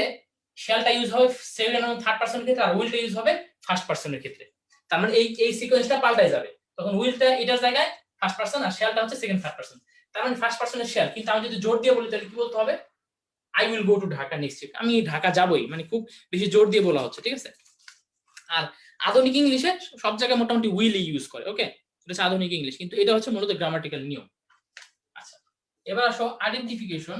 শ্যালটা ইউজ হবে সেকেন্ড এবং থার্ড পারসনের ক্ষেত্রে, আর উইলটা ইউজ হবে ফার্স্ট পারসনের ক্ষেত্রে। তার মানে এই সিকোয়েন্সটা পাল্টায় যাবে। তখন উইলটা এটার জায়গায় ফার্স্ট পারসন, আর শ্যালটা হচ্ছে সেকেন্ড থার্ড পারসন। তার মানে ফার্স্ট পারসনের শ্যাল, কিন্তু আমি যদি জোর দিয়ে বলি তাহলে কি বলতে হবে? I will go to Dhaka next week. আমি ঢাকা যাবই, মানে খুব বেশি জোর দিয়ে বলা হচ্ছে। ঠিক আছে, আর আধুনিক ইংলিশে সব জায়গায় মোটামুটি উইল ইউজ করে। ওকে, এটা হচ্ছে আধুনিক ইংলিশ, কিন্তু এটা হচ্ছে মূলত গ্রামাটিক্যাল নিয়ম। আচ্ছা, এবার আসো আইডেন্টিফিকেশন।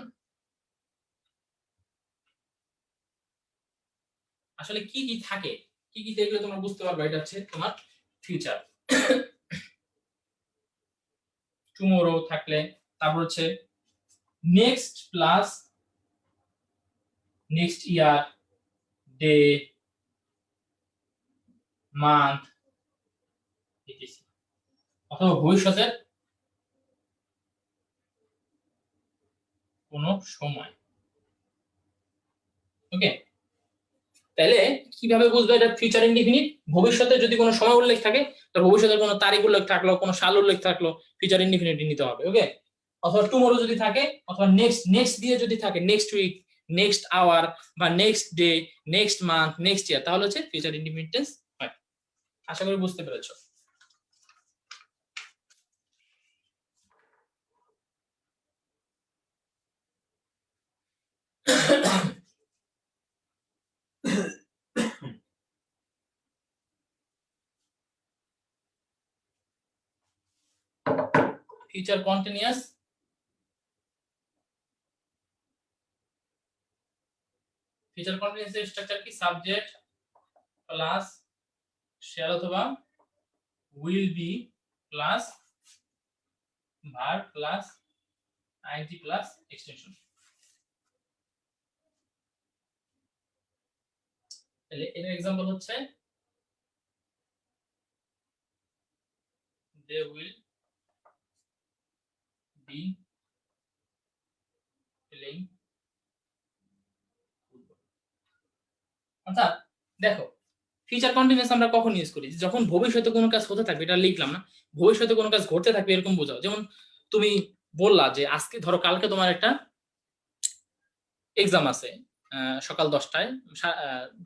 আসলে কি কি থাকে, কি কি দেখলে তোমরা বুঝতে পারবে এটা হচ্ছে তোমার ফিউচার। টুমোরো থাকলে, তারপর হচ্ছে next plus next year, day, month, ইত্যাদি। অথবা ভবিষ্যতের কোনো সময়। ওকে, তাহলে কিভাবে বুঝবে এটা ফিউচার ইনডিফিনিট? ভবিষ্যতে যদি কোনো সময় উল্লেখ থাকে, তো ভবিষ্যতের কোনো তারিখ উল্লেখ থাকলো, কোনো সাল উল্লেখ থাকলো, ফিউচার ইনডিফিনিট নিতে হবে। ওকে, অথবা টুমোরো যদি থাকে, অথবা নেক্সট, নেক্সট দিয়ে যদি থাকে নেক্সট উইক, নেক্সট আওয়ার বা next day, next month, next year, তাহলে হচ্ছে ফিউচার ইনডিফিনিট টেন্স হয়। আশা করি বুঝতে পেরেছো। ফিউচার কন্টিনিউয়াস ফিউচার কন্টিনিউয়াস এর স্ট্রাকচার কি সাবজেক্ট প্লাস শ্যাল অথবা will be plus verb plus ING plus extension. তাহলে এর एग्जांपल হচ্ছে they will be playing football। অর্থাৎ দেখো ফিউচার কন্টিনিউয়াস আমরা কখন ইউজ করি, যখন ভবিষ্যতে কোনো কাজ হতে থাকবে, এটা লিখলাম না, ভবিষ্যতে কোনো কাজ ঘটতে থাকবে এরকম বোঝাও। যেমন তুমি বললা যে আজকে ধরো কালকে তোমার একটা এক্সাম আছে সকাল 10টায়,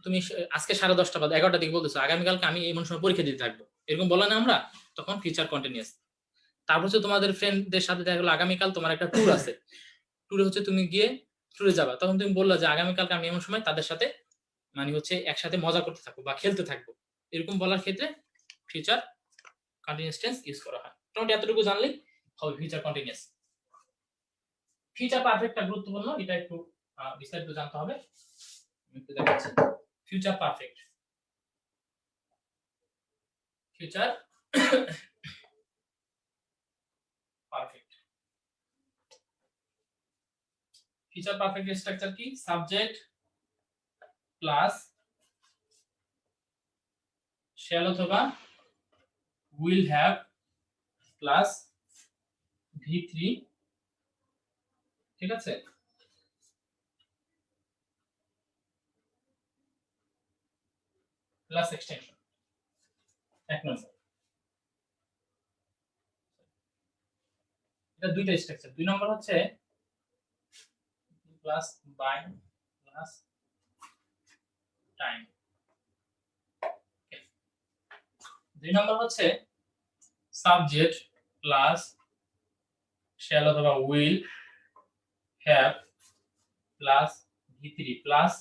তুমি আজকে 10:30 বা 11টার দিকে বলতেছো আগামীকালকে আমি এমন সময় পরীক্ষা দিতে থাকবো, এরকম বলা না আমরা, তখন ফিউচার কন্টিনিউয়াস। তারপর হচ্ছে তোমাদের ফ্রেন্ডদের সাথে দেখা গেলো আগামীকাল তোমার একটা ট্যুর আছে, ট্যুরে হচ্ছে তুমি গিয়ে ট্যুরে যাবা, তখন তুমি বললা যে আগামীকালকে আমি এমন সময় তাদের সাথে মানে হচ্ছে একসাথে মজা করতে থাকবো বা খেলতে থাকবো, এরকম বলার ক্ষেত্রে ফিউচার কন্টিনিউয়াস টেন্স ইউজ করা হয়। মোটামুটি এতটুকু জানলেই হবে ফিউচার কন্টিনিউয়াস। ফিউচার পারফেক্টটা গুরুত্বপূর্ণ, এটা একটু বিস্তারিত জানতে হবে। একটু দেখাচ্ছি future perfect. Future perfect, future perfect structure কি সাবজেক্ট প্লাস শ্যাল অথবা উইল হ্যাভ প্লাস V3, ঠিক আছে, প্লাস এক্সটেনশন। এক নম্বর এটা দুইটা স্ট্রাকচার। দুই নম্বর হচ্ছে প্লাস বাই প্লাস টাইম। দুই নম্বর হচ্ছে সাবজেক্ট প্লাস শ্যাল অথবা will have plus V3 plus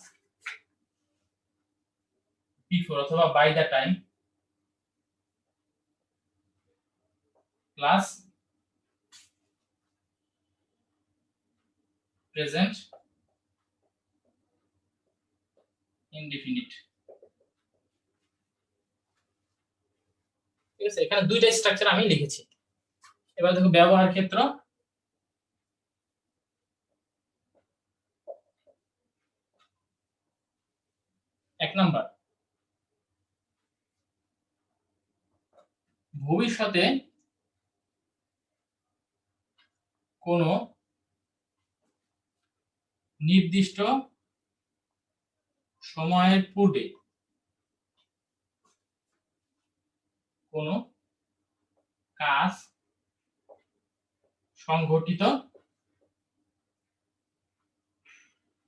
before অথবা by the time plus present indefinite. ঠিক আছে, এখানে দুইটা স্ট্রাকচার আমি লিখেছি। এবার দেখো ব্যবহার ক্ষেত্র। এক নাম্বার ভবিষ্যতে কোনো নির্দিষ্ট সময়ের পূর্বে কোনো কাজ সংঘটিত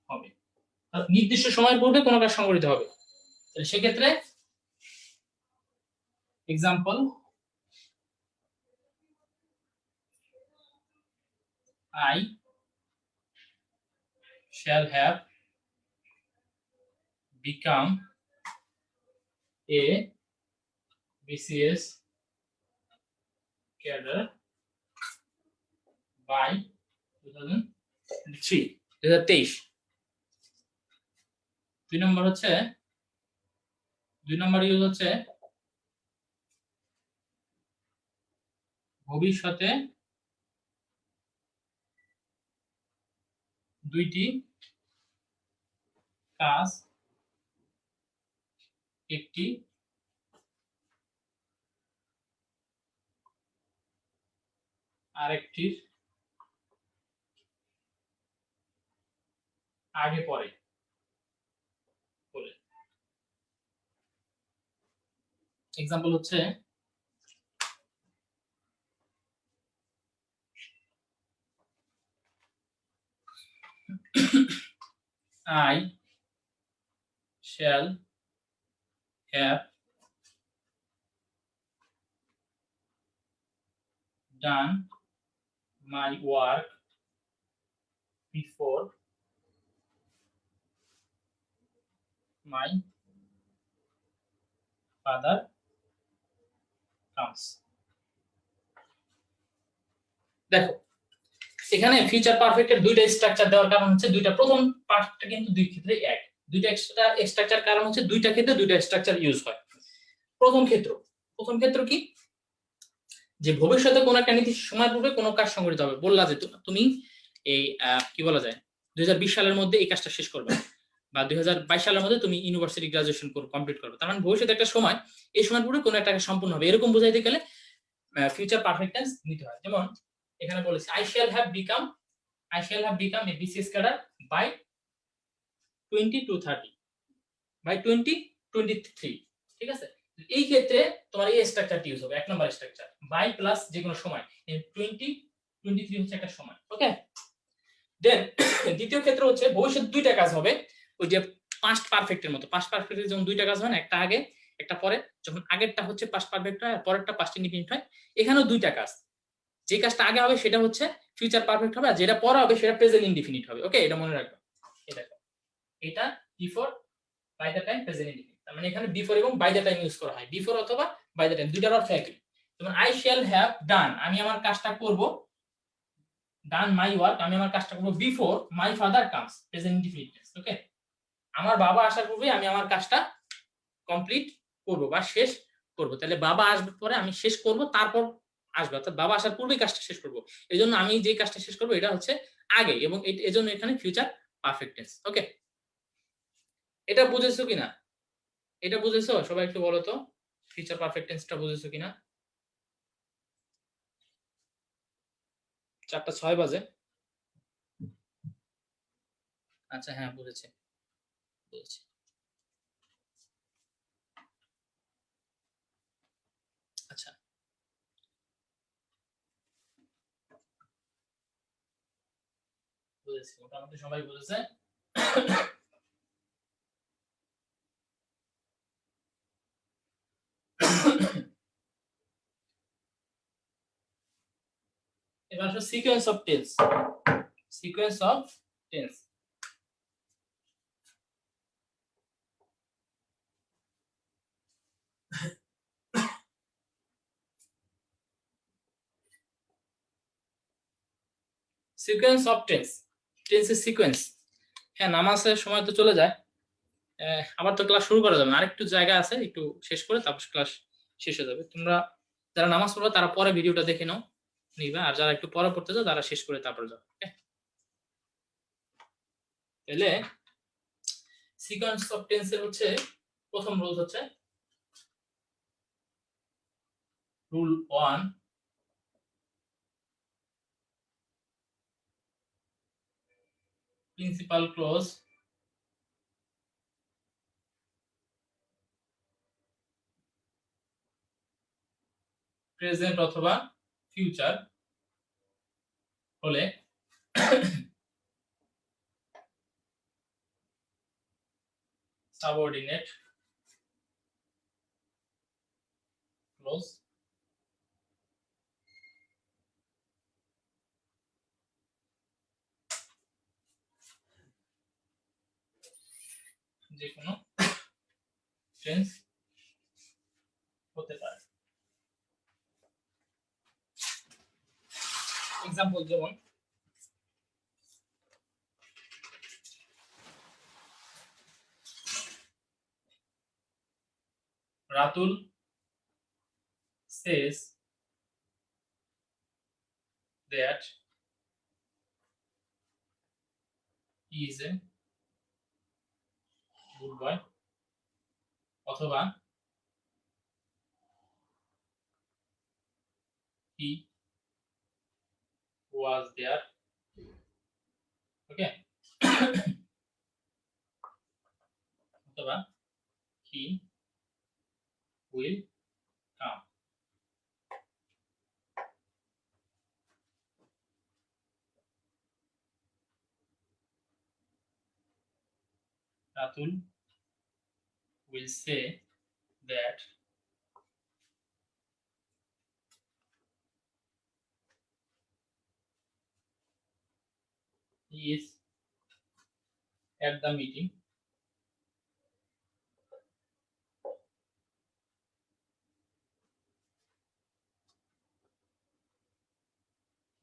হবে, নির্দিষ্ট সময়ের পূর্বে কোনো কাজ সংঘটিত হবে। তাহলে সেক্ষেত্রে example I shall have become a BCS cadre by 2023। দুই নম্বর ইউজ হচ্ছে ভবিষ্যতে দুইটি কাজ একটি আরেকটির আগে পরে বলে। এক্সাম্পল হচ্ছে I shall have done my work before my father comes. দেখো এখানে ফিউচার পারফেক্টের দুইটা স্ট্রাকচার দেওয়ার কারণ হচ্ছে দুইটা, প্রথম পার্টটা কিন্তু দুই ক্ষেত্রে এক, দুইটা এক্সট্রা স্ট্রাকচার কারণ হচ্ছে দুইটা ক্ষেত্রে দুইটা স্ট্রাকচার ইউজ হয়। প্রথম ক্ষেত্র কি, যে ভবিষ্যতে কোন একটা নির্দিষ্ট সময় পূর্বে কোনো কাজ সংঘটিত হবে। বললা যে তুমি এই কি বলা যায় 2020 সালের মধ্যে এই কাজটা শেষ করবে, বা 2022 সালের মধ্যে তুমি ইউনিভার্সিটি গ্রাজুয়েশন কমপ্লিট করবে। তার মানে ভবিষ্যতে একটা সময়, এই সময় পূর্বে কোনো একটা সম্পূর্ণ হবে, এরকম বোঝাইতে গেলে ফিউচার পারফেক্ট টেন্স নিতে হয়। যেমন এখানে বলেছে I shall have become a BCS cadre by 2030 by 2023। ঠিক আছে, এই ক্ষেত্রে তোমার এই স্ট্রাকচারটি ইউজ হবে, এক নম্বর স্ট্রাকচার বাই প্লাস যে কোনো সময়, 2023 হচ্ছে একটা সময়। ওকে, দেন দ্বিতীয় ক্ষেত্র হচ্ছে ভবিষ্যৎ দুইটা কাজ হবে, ওই যে পাস্ট পারফেক্টের মতো। পাস্ট পারফেক্টের যখন দুইটা কাজ হয় না, একটা আগে একটা পরে, যখন আগেরটা হচ্ছে পাস্ট পারফেক্ট হয় আর পরেরটা পাস্ট ইনডিফিনিট হয়, এখানেও দুইটা কাজ, যে কাজটা আগে হবে সেটা হচ্ছে ফিউচার পারফেক্ট হবে, আর যেটা পরে হবে সেটা প্রেজেন্ট ইনডিফিনিট হবে। ওকে, এটা মনে রাখবে। এটা before, by the time, present indefinite. তার মানে এখানে বিফোর এবং বাই দ্য টাইম ইউজ করা হয়, বিফোর অথবা বাই দ্য টাইম, দুইটার অর্থ একই। যেমন আই শ্যাল হ্যাভ ডান, আমি আমার কাজটা করব, ডান মাই ওয়ার্ক, আমি আমার কাজটা করব before my father comes, present indefinite. Okay, আমার বাবা আসার পূর্বে আমি আমার কাজটা কমপ্লিট করব বা শেষ করব। তাহলে বাবা আসবে পরে আমি শেষ করব, তারপর আসবে, অর্থাৎ বাবা আসার পূর্বেই কাজটা শেষ করব। এজন্য আমি যে কাজটা শেষ করব এটা হচ্ছে আগে, এবং এজন্য এখানে ফিউচার পারফেক্ট টেন্স। ওকে, এটা বুঝেছো কিনা? এটা বুঝেছো সবাই? একটু বলো তো ফিউচার পারফেক্ট টেন্সটা বুঝেছো কিনা? 4:06 বাজে। আচ্ছা হ্যাঁ, বুঝেছি বুঝেছি। আচ্ছা, বুঝেছি, মোটামুটি সবাই বুঝেছে। এবার আসো sequence of tense. Sequence of tense, sequence of tense, টেন্সের সিকোয়েন্স। হ্যাঁ, নামাজের সময় তো চলে যায়, আবার তো ক্লাস শুরু করা যাবে না, আরেকটু জায়গা আছে, একটু শেষ করে তারপর ক্লাস শেষ হয়ে যাবে। তোমরা যারা নামাজ পড়বে তারা পরে ভিডিওটা দেখে নাও, নিবা, আর যারা একটু পরে পড়তে চাও তারা শেষ করে তারপর যাও। তাহলে সিকোয়েন্স অফ টেন্সের হচ্ছে প্রথম রুল হচ্ছে রুল 1, প্রিন্সিপাল ক্লজ প্রেজেন্ট অথবা ফিউচার হলে সাবঅর্ডিনেট ক্লজ যে কোনো টেন্স হতে পারে। এক্সাম্পল যেমন Ratul says that he is a good boy, অথবা he was there. ওকে, অথবা he will come. Ratul will say that he is at the meeting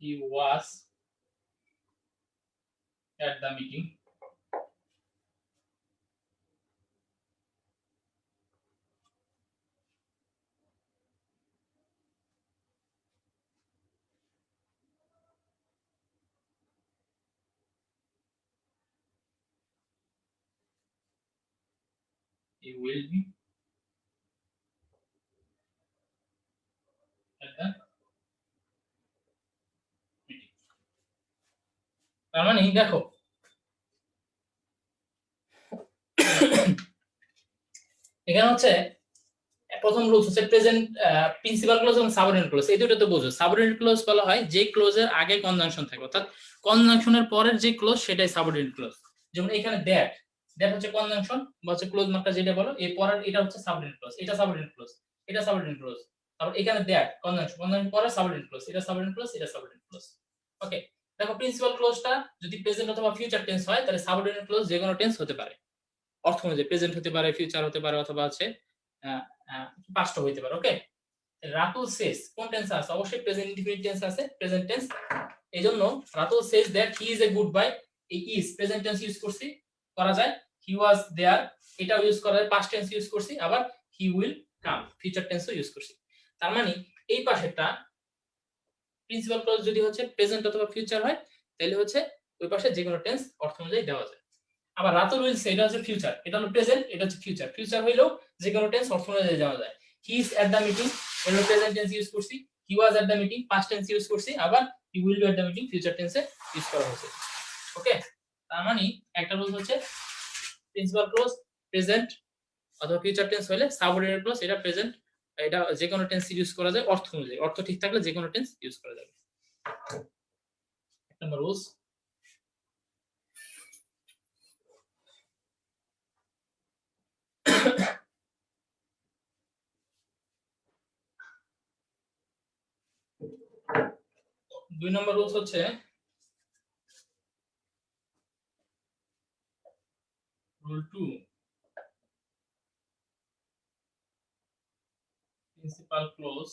he was at the meeting. He will be at the meeting. তার মানে দেখো এখানে হচ্ছে প্রথম rules হচ্ছে present principal clause এবং সাবঅর্ডিনেট ক্লজ, এই দুটো তো বুঝো। সাবঅর্ডিনেট ক্লজ বলা হয় যে ক্লজের আগে কনজাংশন থাকে, অর্থাৎ কনজাংশনের পরের যে ক্লজ সেটাই সাবঅর্ডিনেট ক্লজ। যেমন এখানে দ্যাট, দ্যাট হচ্ছে কনজাংশন বা হচ্ছে ক্লোজ মার্কটা যেটা বলো, এই পরের এটা হচ্ছে সাবঅর্ডিনেট ক্লজ, এটা সাবঅর্ডিনেট ক্লজ, এটা সাবঅর্ডিনেট ক্লজ। তারপর এখানে দ্যাট কনজাংশন, কনজাংশন পরে সাবঅর্ডিনেট ক্লজ, এটা সাবঅর্ডিনেট ক্লজ, এটা সাবঅর্ডিনেট ক্লজ। ওকে, দেখো প্রিন্সিপাল ক্লজটা যদি প্রেজেন্ট অথবা ফিউচার টেন্স হয় তাহলে সাবঅর্ডিনেট ক্লজ যে কোনো টেন্স হতে পারে, অর্থ অনুযায়ী প্রেজেন্ট হতে পারে, ফিউচার হতে পারে, অথবা আছে পাস্ট হতে পারে। ওকে, রাতুল সেজ কোন টেন্স আছে? অবশ্যই প্রেজেন্ট ইনডিফিনিট টেন্স আছে, প্রেজেন্ট টেন্স। এইজন্য Ratul says that he is a good boy, এই ইজ প্রেজেন্ট টেন্স ইউজ করছি, করা যায়। হি ওয়াজ দেয়ার এটাও ইউজ করা যায়, পাস্ট টেন্স ইউজ করছি, আবার হি উইল কাম ফিউচার টেন্সও ইউজ করছি। তার মানে এই পাশেরটা প্রিন্সিপাল ক্লজ যদি হচ্ছে প্রেজেন্ট অথবা ফিউচার হয় তাহলে হচ্ছে ওই পাশে যে কোনো টেন্স অর্থ অনুযায়ী দেওয়া যায়। আবার রাতুল উইল সে, এটা হচ্ছে ফিউচার, এটা হলো প্রেজেন্ট, এটা হচ্ছে ফিউচার। ফিউচার হইলেও যে কোনো টেন্স অর্থ অনুযায়ী দেওয়া যায়। He is at the meeting, এটা হলো প্রেজেন্ট টেন্স ইউজ করছি। He was at the meeting past tense use করছি, আবার he will be at the meeting future টেন্সে ইউজ করা হয়েছে। ওকে, তার মানে একটা রুল হচ্ছে প্রিন্সিপাল ক্লজ প্রেজেন্ট অথবা ফিউচার টেন্স হলে, সাবঅর্ডিনেট ক্লজ এটা প্রেজেন্ট, এটা যে কোনো টেন্স ইউজ করা যায় অর্থ অনুযায়ী, অর্থ ঠিক থাকলে যে কোনো টেন্স ইউজ করা যাবে। Number rules. 2 নম্বর রুলস হচ্ছে rule 2, principal clause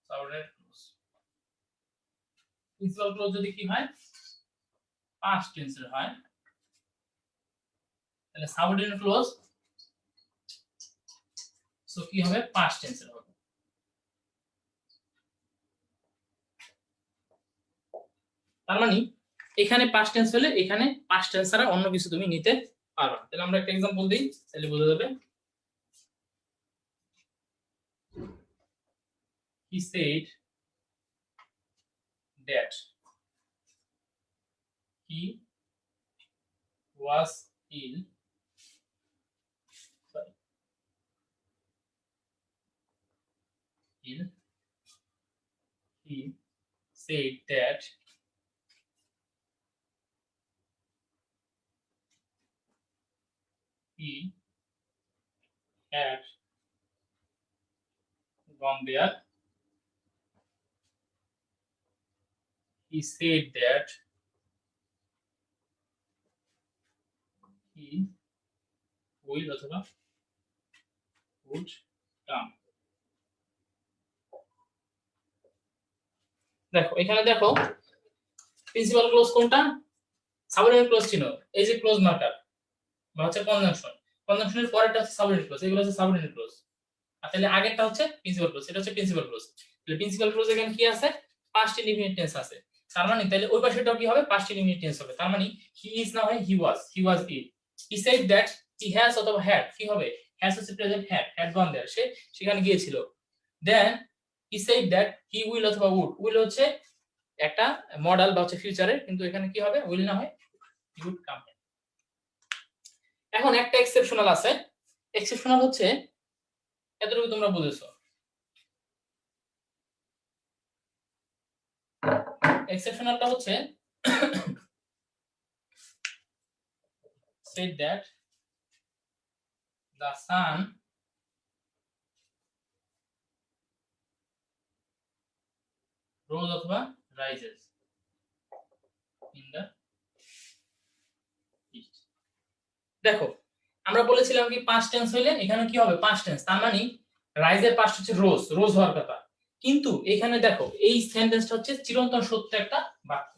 subordinate clause. Principal clause যদি কি হয় পাস্ট টেন্সের হয় তাহলে সাবঅর্ডিনেট ক্লজ সো কি হবে পাস্ট টেন্সের হবে। তার মানে এখানে পাস্ট টেন্স হলে এখানে পাস্ট টেন্স ছাড়া অন্য কিছু তুমি নিতে পারবে। তাহলে আমরা একটা एग्जांपल দিই তাহলে বোঝা যাবে। He said that he was ill, sorry, ill. He said that he had gone there. He said that he will অথবা would come. দেখো এখানে দেখো প্রিন্সিপাল ক্লজ কোনটা, সাবঅর্ডিনেট ক্লজ ছিল, এই যে ক্লজ মার্কার বা হচ্ছে কনজাংশন, কনজাংশনের পরেরটা হচ্ছে সাবঅর্ডিনেট ক্লজ, এগুলো হচ্ছে সাবঅর্ডিনেট ক্লজ। আর তাহলে আগেরটা হচ্ছে প্রিন্সিপাল ক্লজ, এটা হচ্ছে প্রিন্সিপাল ক্লজ। তাহলে প্রিন্সিপাল ক্লজ এখানে কি আছে পাস্ট ইনডিফিনিট টেন্স আছে, তার মানে তাহলে ওই পাশেটাও কি হবে পাস্ট ইনডিফিনিট টেন্স হবে। তার মানে হি ইজ না হয় he was it. He said that he has অথবা হ্যাড কি হবে, হ্যাজ হচ্ছে প্রেজেন্ট, হ্যাড গন দেয়ার সে সেখানে গিয়েছিল। Then he said that he will অথবা উইল হচ্ছে একটা মডেল বা হচ্ছে ফিউচারের, কিন্তু এখানে কি হবে উইল না হয় হি উড কাম। এখন একটা এক্সেপশনাল আছে, এক্সেপশনাল হচ্ছে এতটুকু তোমরা বুঝেছো। এক্সেপশনালটা হচ্ছে said that the sun rose অথবা rises in the east। দেখো আমরা বলেছিলাম কি পাস্ট টেন্স হইলে এখানে কি হবে পাস্ট টেন্স, তার মানে রাইজের পাস্ট হচ্ছে রোজ, রোজ হওয়ার কথা। কিন্তু এখানে দেখো এই সেন্টেন্সটা হচ্ছে চিরন্তন সত্য একটা বাক্য।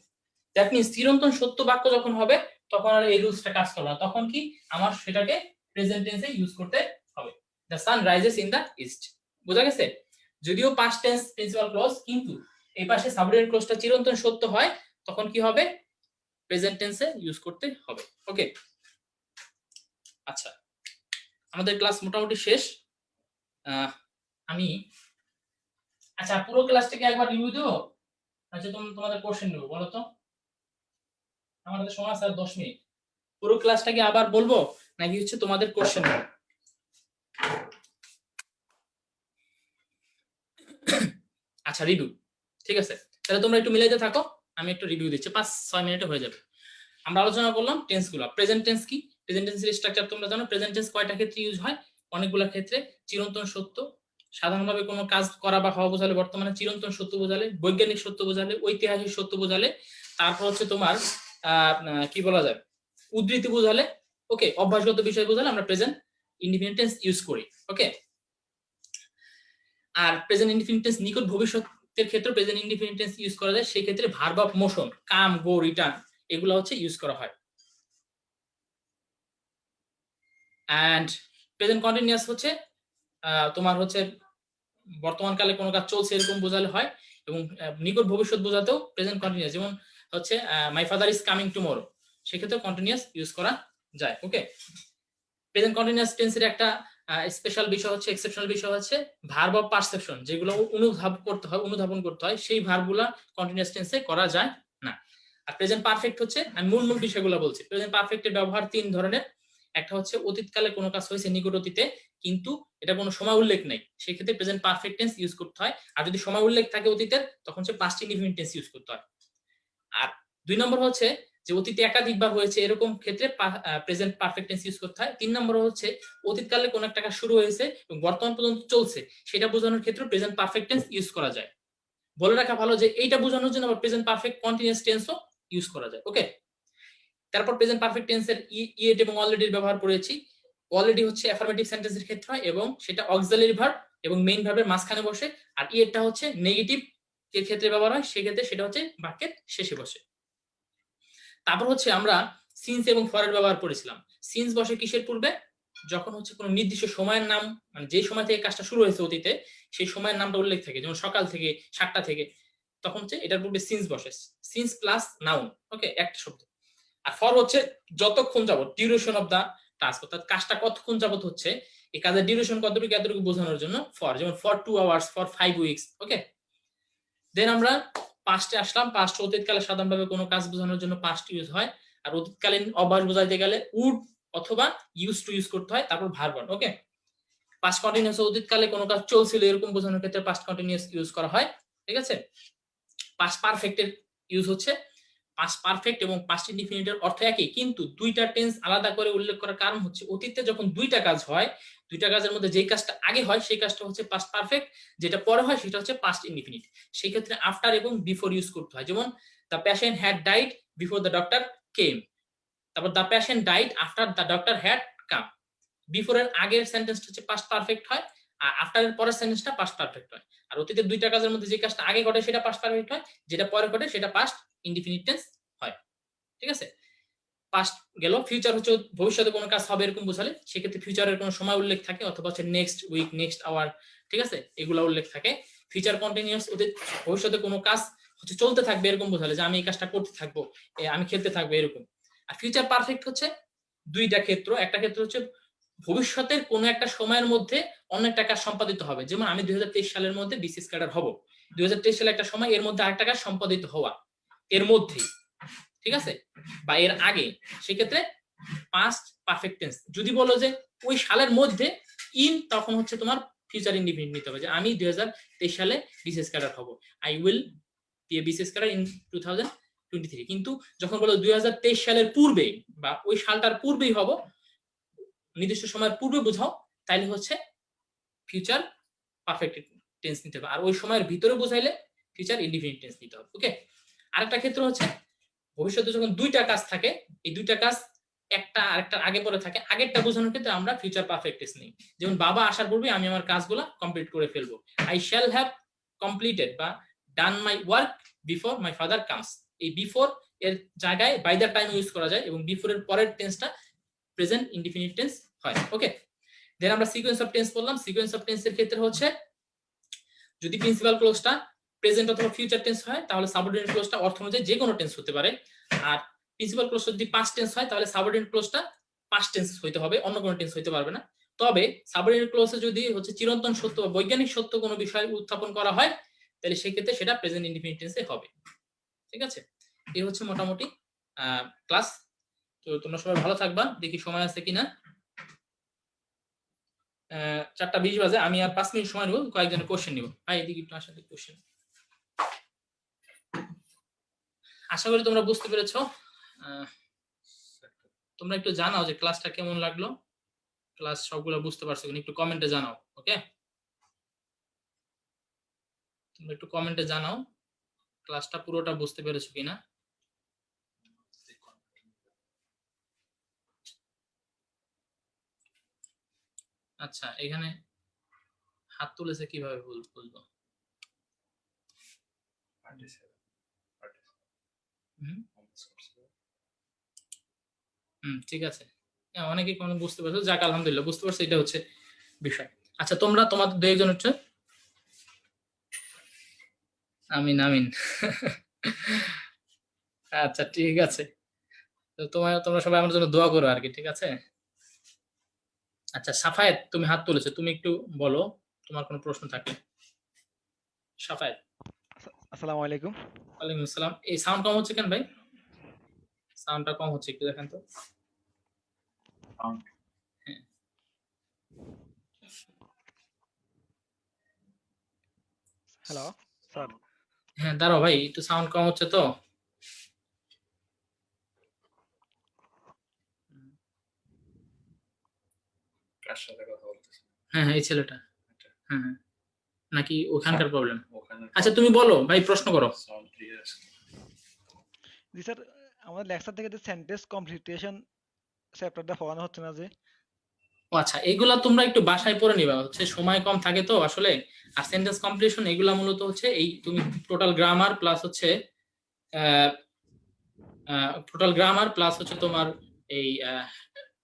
দ্যাট মিন্স চিরন্তন সত্য বাক্য যখন হবে তখন আর এই রুলসটা কাজ করবে না, তখন কি আমার সেটাকে প্রেজেন্ট টেন্সে ইউজ করতে হবে। The sun rises in the east, বোঝা গেছে? যদিও পাস্ট টেন্স প্রিন্সিপাল ক্লজ, কিন্তু এই পাশে সাবঅর্ডিনেট ক্লজটা চিরন্তন সত্য হয়, তখন কি হবে প্রেজেন্ট টেন্সে ইউজ করতে হবে। ওকে, আচ্ছা আমাদের ক্লাস মোটামুটি শেষ। আমি আচ্ছা পুরো ক্লাসটাকে একবার রিভিউ দেবো, আচ্ছা তোমাদের কোশ্চেন নেবো, বলো তো? আমাদের সময় আছে 10 মিনিট। পুরো ক্লাসটাকে আবার বলবো নাকি হচ্ছে তোমাদের কোশ্চেন নেবো? আচ্ছা রিভিউ, ঠিক আছে, তাহলে তোমরা একটু মিলাইতে থাকো, আমি একটু রিভিউ দিচ্ছি, 5-6 মিনিটে হয়ে যাবে। আমরা আলোচনা করলাম টেন্সগুলো। প্রেজেন্ট টেন্স কি? প্রেজেন্ট টেন্সের স্ট্রাকচার তোমরা জানো। প্রেজেন্ট টেন্স কয়টা ক্ষেত্রে ইউজ হয়? অনেকগুলো ক্ষেত্রে। চিরন্তন সত্য, সাধারণভাবে কোনো কাজ করা বা হওয়া বোঝালে, বর্তমানে চিরন্তন সত্য বোঝালে, বৈজ্ঞানিক সত্য বোঝালে, ঐতিহাসিক সত্য বোঝালে, তারপর হচ্ছে তোমার কি বলা যায় উদ্ধৃতি বোঝালে, ওকে, অভ্যাসগত বিষয় বোঝালে আমরা প্রেজেন্ট ইনডিফিনিট টেন্স ইউজ করি। ওকে, আর প্রেজেন্ট ইনডিফিনিট টেন্স নিকট ভবিষ্যতের ক্ষেত্রে প্রেজেন্ট ইনডিফিনিট টেন্স ইউজ করা যায়, সেই ক্ষেত্রে verb of motion, come, go, return, এগুলো হচ্ছে ইউজ করা হয়। অ্যান্ড প্রেজেন্ট কন্টিনিউয়াস হচ্ছে তোমার হচ্ছে বর্তমানকালে কোনো কাজ চলছে এরকম বোঝালে হয়, এবং নিকট ভবিষ্যৎ বোঝাতেও প্রেজেন্ট কন্টিনিউয়াস, যেমন হচ্ছে মাই ফাদার ইজ কামিং টুমরো, সেক্ষেত্রে কন্টিনিউয়াস ইউজ করা যায়। ওকে, প্রেজেন্ট কন্টিনিউয়াস টেন্সের একটা স্পেশাল বিষয় হচ্ছে, এক্সেপশনাল বিষয় হচ্ছে ভার্ব অফ পারসেপশন, যেগুলো অনুধাবন করতে হয়, সেই ভার্বগুলা কন্টিনিউয়াস টেন্সে করা যায় না। আর প্রেজেন্ট পারফেক্ট হচ্ছে, আমি মূল বিষয়গুলো বলছি। প্রেজেন্ট পারফেক্টের ব্যবহার 3 ধরনের। একটা হচ্ছে অতীতকালে কোনো কাজ হয়েছে নিকট অতীতে, কিন্তু এটা কোনো সময় উল্লেখ নেই, সেক্ষেত্রে প্রেজেন্ট পারফেক্ট টেন্স ইউজ করতে হয়। আর যদি সময় উল্লেখ থাকে অতীতের, তখন হচ্ছে পাস্ট ইনডিফিনিট টেন্স ইউজ করতে হয়। আর 2 নম্বর হচ্ছে যে অতীতে একাধিকবার হয়েছে এরকম ক্ষেত্রে প্রেজেন্ট পারফেক্ট টেন্স ইউজ করতে হয়। 3 নম্বর হচ্ছে অতীতকালে কোন একটা কাজ শুরু হয়েছে এবং বর্তমান পর্যন্ত চলছে, সেটা বোঝানোর ক্ষেত্রে প্রেজেন্ট পারফেক্ট টেন্স ইউজ করা যায়। বলে রাখা ভালো যে এইটা বোঝানোর জন্য আবার প্রেজেন্ট পারফেক্ট কন্টিনিউয়াস টেন্সও ইউজ করা যায়। ওকে, তারপর প্রেজেন্ট পারফেক্ট টেন্সের ইয়েট এবং অলরেডির ব্যবহার করেছি। অলরেডি হচ্ছে অ্যাফার্মেটিভ সেন্টেন্সের ক্ষেত্রে হয় এবং সেটা অক্সিলারি ভার্ব এবং মেইন ভার্বের মাঝখানে বসে। আর ইয়েটটা হচ্ছে নেগেটিভ এর ক্ষেত্রে ব্যবহার হয়, সেক্ষেত্রে সেটা হচ্ছে বাক্যের শেষে বসে। তারপর হচ্ছে আমরা সিন্স এবং ফরের ব্যবহার করেছিলাম। সিন্স বসে কিসের পূর্বে? যখন হচ্ছে কোনো নির্দিষ্ট সময়ের নাম, মানে যে সময় থেকে কাজটা শুরু হয়েছে অতীতে, সেই সময়ের নামটা উল্লেখ থাকে, যেমন সকাল থেকে, 7টা থেকে, তখন হচ্ছে এটার পূর্বে সিন্স বসে। সিন্স প্লাস নাউন, ওকে, একটা শব্দ। আর ফর হচ্ছে যতক্ষণ যাবত, ডিউরেশন অফ দা টাস্ক, অর্থাৎ কাজটা কতক্ষণ যাবত হচ্ছে, এই কাজের ডিউরেশন কতটুকু এতটুকু বোঝানোর জন্য ফর, যেমন ফর 2 আওয়ার্স, ফর 5 উইকস। ওকে, দেন আমরা পাস্টে আসলাম। পাস্ট অতীতকালে সাধারণভাবে কোনো কাজ বোঝানোর জন্য পাস্ট ইউজ হয়। আর অতীতকালীন অভ্যাস বোঝাইতে গেলে উড অথবা ইউজ টু ইউজ করতে হয়, তারপর ভার্ব। ওকে, পাস্ট কন্টিনিউয়াস অতীতকালে কোনো কাজ চলছিল এরকম বোঝানোর ক্ষেত্রে পাস্ট কন্টিনিউয়াস ইউজ করা হয়। ঠিক আছে, পাস্ট পারফেক্টের ইউজ হচ্ছে, পাস্ট পারফেক্ট এবং পাস্ট ইনডিফিনিটের অর্থ একই, কিন্তু দুইটা টেন্স আলাদা করে উল্লেখ করার কারণ হচ্ছে অতীতে যখন দুইটা কাজ হয়, দুইটা কাজের মধ্যে যে কাজটা আগে হয় সেই কাজটা হচ্ছে পাস্ট পারফেক্ট, যেটা পরে হয় সেটা হচ্ছে পাস্ট ইনডিফিনিট। সেই ক্ষেত্রে আফটার এবং বিফোর ইউজ করতে হয়, যেমন the patient had died before the doctor came, তারপর the patient died after the doctor had come. বিফোরের আগের সেন্টেন্সটা হচ্ছে পাস্ট পারফেক্ট হয়, আর আফটারের পরের সেন্টেন্সটা পাস্ট পারফেক্ট হয়। আর অতীতের দুইটা কাজের মধ্যে যে কাজটা আগে ঘটে সেটা পাস্ট পারফেক্ট হয়, যেটা পরে ঘটে সেটা পাস্ট ইনডিফিনিট টেন্স হয়। ঠিক আছে, পাস্ট গেল। ফিউচার হচ্ছে ভবিষ্যতে কোনো কাজ হবে এরকম বোঝালে, সেক্ষেত্রে ফিউচারের কোনো সময় উল্লেখ থাকে, অথবা হচ্ছে নেক্সট উইক, নেক্সট আওয়ার, ঠিক আছে, এগুলো উল্লেখ থাকে। ফিউচার কন্টিনিউয়াস অতীত ভবিষ্যতে কোনো কাজ হচ্ছে চলতে থাকবে এরকম বোঝালে, যে আমি এই কাজটা করতে থাকবো, আমি খেলতে থাকবো এরকম। আর ফিউচার পারফেক্ট হচ্ছে দুইটা ক্ষেত্র। একটা ক্ষেত্র হচ্ছে ভবিষ্যতের কোনো একটা সময়ের মধ্যে অন্য একটা কাজ সম্পাদিত হবে, যেমন আমি 2023 সালের মধ্যে বিসিএস ক্যাডার হব, 2023 সালে একটা সময়, এর মধ্যে আরেকটা কাজ সম্পাদিত হওয়া, এর মধ্যে, ঠিক আছে, বা এর আগে, সেক্ষেত্রে পাস্ট পারফেক্ট টেন্স। যদি বলো যে ওই সালের মধ্যে, ইন, তখন হচ্ছে তোমার ফিউচার ইনডিফিনিট নিতে হবে, যে আমি 2023 সালে বিসিএস ক্যাডার হব, I will B A BCS cadre in 2023। কিন্তু যখন বলো 2023 সালের পূর্বে বা ওই সালটার পূর্বেই হব, নির্দিষ্ট সময়ের পূর্বে বোঝাও, তাইলে হচ্ছে ফিউচার পারফেক্ট টেন্স নিতে হবে। আর ওই সময়ের ভিতরে বোঝাইলে ফিউচার ইনডিফিনিট টেন্স নিতে হবে। ওকে, আরেকটা ক্ষেত্র হচ্ছে ভবিষ্যতে যখন দুইটা কাজ থাকে, এই দুইটা কাজ একটা আরেকটা আগে পরে থাকে, আগেরটা বোঝানোর ক্ষেত্রে আমরা ফিউচার পারফেক্ট টেন্স নিই। যেমন বাবা আসার পূর্বে আমি আমার কাজগুলো কমপ্লিট করে ফেলবো, আই শ্যাল হ্যাভ কমপ্লিটেড বা done my work before my father comes. এই বিফোর এর জায়গায় বাই দ্য টাইম ইউজ করা যায় এবং বিফোর এর পরের টেন্সটা প্রেজেন্ট ইনডিফিনিট টেন্স হয়। ওকে, দেন আমরা সিকোয়েন্স অফ টেন্স বললাম। সিকোয়েন্স অফ টেন্সের ক্ষেত্রে হচ্ছে যদি প্রিন্সিপাল ক্লোজটা প্রেজেন্ট অথবা ফিউচার টেন্স হয় তাহলে সাবঅর্ডিনেট ক্লোজটা অর্থ অনুযায়ী যে কোনো টেন্স হতে পারে। আর প্রিন্সিপাল ক্লোজটা যদি পাস্ট টেন্স হয় তাহলে সাবঅর্ডিনেট ক্লোজটা পাস্ট টেন্স হইতে হবে, অন্য কোনো টেন্স হইতে পারবে না। তবে সাবঅর্ডিনেট ক্লোজে যদি হচ্ছে চিরন্তন সত্য বা বৈজ্ঞানিক সত্য কোনো বিষয় উত্থাপন করা হয় তাহলে সেই ক্ষেত্রে সেটা প্রেজেন্ট ইনডিফিনিট টেন্সে হবে। ঠিক আছে, এই হচ্ছে মোটামুটি ক্লাস। তো তোমরা সবাই ভালো থাকবা। দেখি সময় আছে কিনা। 4টা 20 বাজে, আমি আর 5 মিনিট সময় নেব, কয়েকজনের কোশ্চেন নিব। ভাই এদিকে একটু আসলে কোশ্চেন। আশা করি তোমরা বুঝতে পেরেছো। তোমরা একটু জানাও যে ক্লাসটা কেমন লাগলো, ক্লাস সবগুলো বুঝতে পারছো কিনা, একটু কমেন্টে জানাও। ওকে, তোমরা একটু কমেন্টে জানাও ক্লাসটা পুরোটা বুঝতে পেরেছো কিনা। আচ্ছা, এখানে হাত তুলেছে, কিভাবে বলবো? ঠিক আছে, অনেকেই কোনো বুঝতে পারছো, যাক আলহামদুলিল্লাহ বুঝতে পারছো, এটা হচ্ছে বিষয়। আচ্ছা, তোমরা তোমাদের দু একজন হচ্ছে আমিন আমিন। আচ্ছা ঠিক আছে, তো তোমরা সবাই আমার জন্য দোয়া করো আর কি, ঠিক আছে? আচ্ছা সাফায়েত, তুমি হাত তুলেছো, তুমি একটু বলো তোমার কোনো প্রশ্ন থাকলে। সাফায়েত। আসসালামু আলাইকুম। ওয়ালাইকুম আসসালাম। এই সাউন্ড কম হচ্ছে কেন ভাই? সাউন্ডটা কম হচ্ছে, একটু দেখেন তো। হ্যাঁ। Hello sir. হ্যাঁ দাঁড়াও ভাই, একটু সাউন্ড কম হচ্ছে তো। কার সাথে কথা বলতেছেন? হ্যাঁ হ্যাঁ, এই ছেলেটা। হ্যাঁ হ্যাঁ, নাকি ওখানকার প্রবলেম? ওখানে আচ্ছা তুমি বলো ভাই, প্রশ্ন করো। সাউন্ড ক্লিয়ার আছে? জি স্যার, আমাদের লেকচার থেকে যে সেন্টেন্স কমপ্লিটেশন চ্যাপ্টারটা পড়ানো হচ্ছে না যে? ও আচ্ছা, এগুলা তোমরা একটু বাসায় পড়ে নিবা, হচ্ছে সময় কম থাকে তো আসলে। আর সেন্টেন্স কমপ্লিশন এগুলা মূলত হচ্ছে এই তুমি টোটাল গ্রামার প্লাস হচ্ছে তোমার এই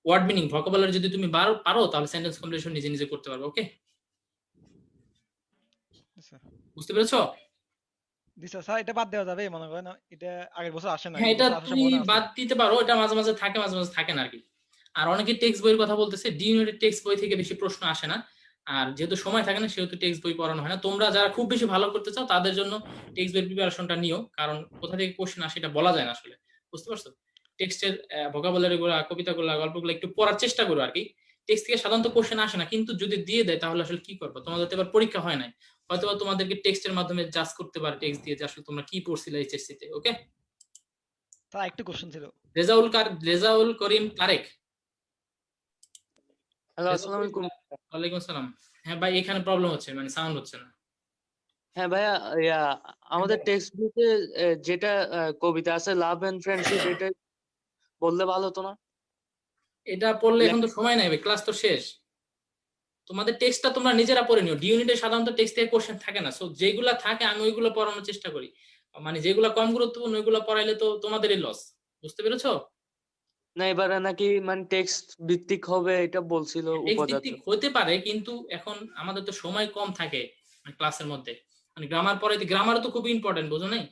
ওয়ার্ড মিনিং ভোকাবুলারি যদি তুমি পারো তাহলে সেন্টেন্স কমপ্লিশন নিজে নিজে করতে পারবে। ওকে, বুঝতে পেরেছো? জি স্যার। স্যার এটা বাদ দেওয়া যাবে মনে করেন, এটা আগের বছর আসে না, হ্যাঁ, এই এটা বছর আসার তুমি সম্ভাবনা আছে? বাদ দিতে পারো, এটা মাঝে মাঝে থাকে মাঝে মাঝে থাকে না আর কি। আর অনেকে টেক্সট বইয়ের কথা বলতেছে, ডি ইউনিটের টেক্সট বই থেকে বেশি প্রশ্ন আসে না। আর যেহেতু সময় থাকে না সেহেতু টেক্সট বই পড়ানো হয় না। তোমরা যারা খুব বেশি ভালো করতে চাও তাদের জন্য টেক্সট বইয়ের প্রিপারেশনটা নিও, কারণ কোথা থেকে কোশ্চেন আসে এটা বলা যায় না আসলে। বুঝতে পারছো? টেক্সটের ভোকাবুলারি গুলো, কবিতাগুলো, গল্পগুলো একটু পড়ার চেষ্টা করো আর কি। টেক্সট থেকে সাধারণত কোশ্চেন আসে না, কিন্তু যদি দিয়ে দেয় তাহলে আসলে কি করবো? তোমাদের তো এবার পরীক্ষা হয় নাই, হয়তো তোমাদেরকে টেক্সটের মাধ্যমে জাজ করতে পারে টেক্সট দিয়ে যে আসলে তোমরা কি পড়ছিলে এইচএসসি তে। ওকে, তার একটু কোশ্চেন ছিল। রেজাউল করিম তারেক। হ্যালো, আসসালামু আলাইকুম। ওয়ালাইকুম আসসালাম। হ্যাঁ ভাই, এখানে প্রবলেম হচ্ছে, মানে সাউন্ড হচ্ছে না। হ্যাঁ ভাইয়া, আমাদের টেক্সট বুকে যেটা কবিতা আছে লাভ এন্ড ফ্রেন্ডশিপ, এটা বললে ভালো হতো না? এটা পড়লে এখন তো সময় নাই ভাই, ক্লাস তো শেষ। তোমাদের টেক্সটটা তোমরা নিজেরা পড়ে নিও। ডি ইউনিটে সাধারণত টেক্সট থেকে কোশ্চেন থাকে না, সো যেগুলা থাকে আমি ওইগুলো পড়ানোর চেষ্টা করি। মানে যেগুলো কম গুরুত্বপূর্ণ ওইগুলো পড়াইলে তো তোমাদেরই লস। বুঝতে পেরেছো? না, এবারে নাকি মানে টেক্সট ভিত্তিক হবে এটা বলছিল টেক্সট উপাচার্য। ভিত্তিক হতে পারে, কিন্তু এখন আমাদের তো সময় কম থাকে ক্লাসের মধ্যে। মানে গ্রামার পড়াইতে, গ্রামারও তো খুব ইম্পর্টেন্ট, বুঝো নাই?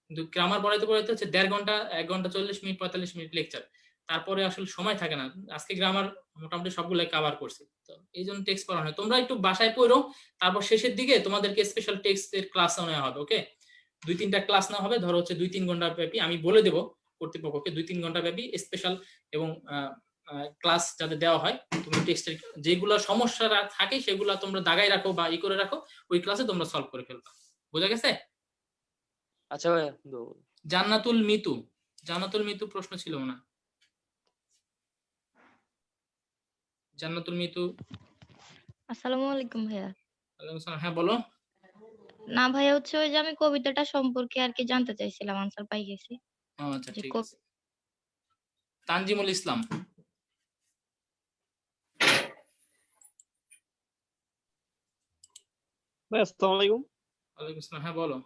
কিন্তু গ্রামার পড়াইতে পড়াইতে হচ্ছে 1.5 ঘন্টা, 1 ঘন্টা 40 মিনিট 45 মিনিট লেকচার, তারপরে আসলে সময় থাকে না। আজকে গ্রামার মোটামুটি সবগুলো কভার করছি, তো এই জন্য টেক্সট পড়ানো হয়। তোমরা একটু বাসায় পড়ো, তারপর শেষের দিকে তোমাদেরকে স্পেশাল টেক্সটের ক্লাস নেওয়া হবে। ওকে, 2-3টা ক্লাস নেওয়া হবে, ধরো হচ্ছে 2-3 ঘন্টা ব্যাপী। আমি বলে দেবো কর্তৃপক্ষকে 2-3 ঘন্টা ব্যাপী স্পেশাল এবং ক্লাস যাতে দেওয়া হয়। তুমি টেক্সটের যেগুলো সমস্যা থাকে সেগুলো তোমরা দাগাই রাখো বা করে রাখো, ওই ক্লাসে তোমরা সলভ করে ফেলবা। বোঝা গেছে? আচ্ছা ভাইয়া, জান্নাতুল মিতু প্রশ্ন ছিল না? জান্নাতুল মিতু। আসসালামু আলাইকুম ভাইয়া। ওয়ালাইকুম আসসালাম। হ্যাঁ বলো। না ভাইয়া, হচ্ছে ওই যে আমি কবিতাটা সম্পর্কে আর কি জানতে চাইছিলাম, আনসার পাই গেছি। আচ্ছা যে ঠিক আছে। তানজিমুল ইসলাম। ভাই আসসালামু আলাইকুম। ওয়ালাইকুম আসসালাম। হ্যাঁ বলো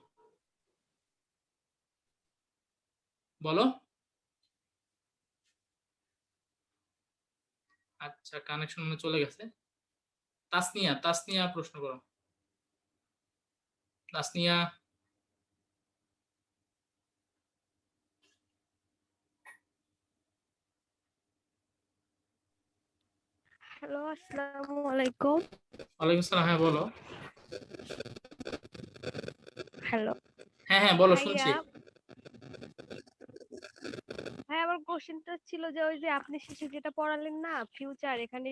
বলো। আচ্ছা কানেকশন মনে হয় চলে গেছে। তাসনিয়া, তাসনিয়া প্রশ্ন করো। তাসনিয়া। হ্যালো, আসসালামু আলাইকুম। ওয়ালাইকুম আসসালাম। হ্যাঁ বলো। হ্যালো হ্যাঁ হ্যাঁ বলো, শুনছি। ভাইয়া, ভাই আমার কোশ্চেনটা ছিল যে ওই যে আপনি শেষে যেটা পড়ালেন না ফিউচার, এখানে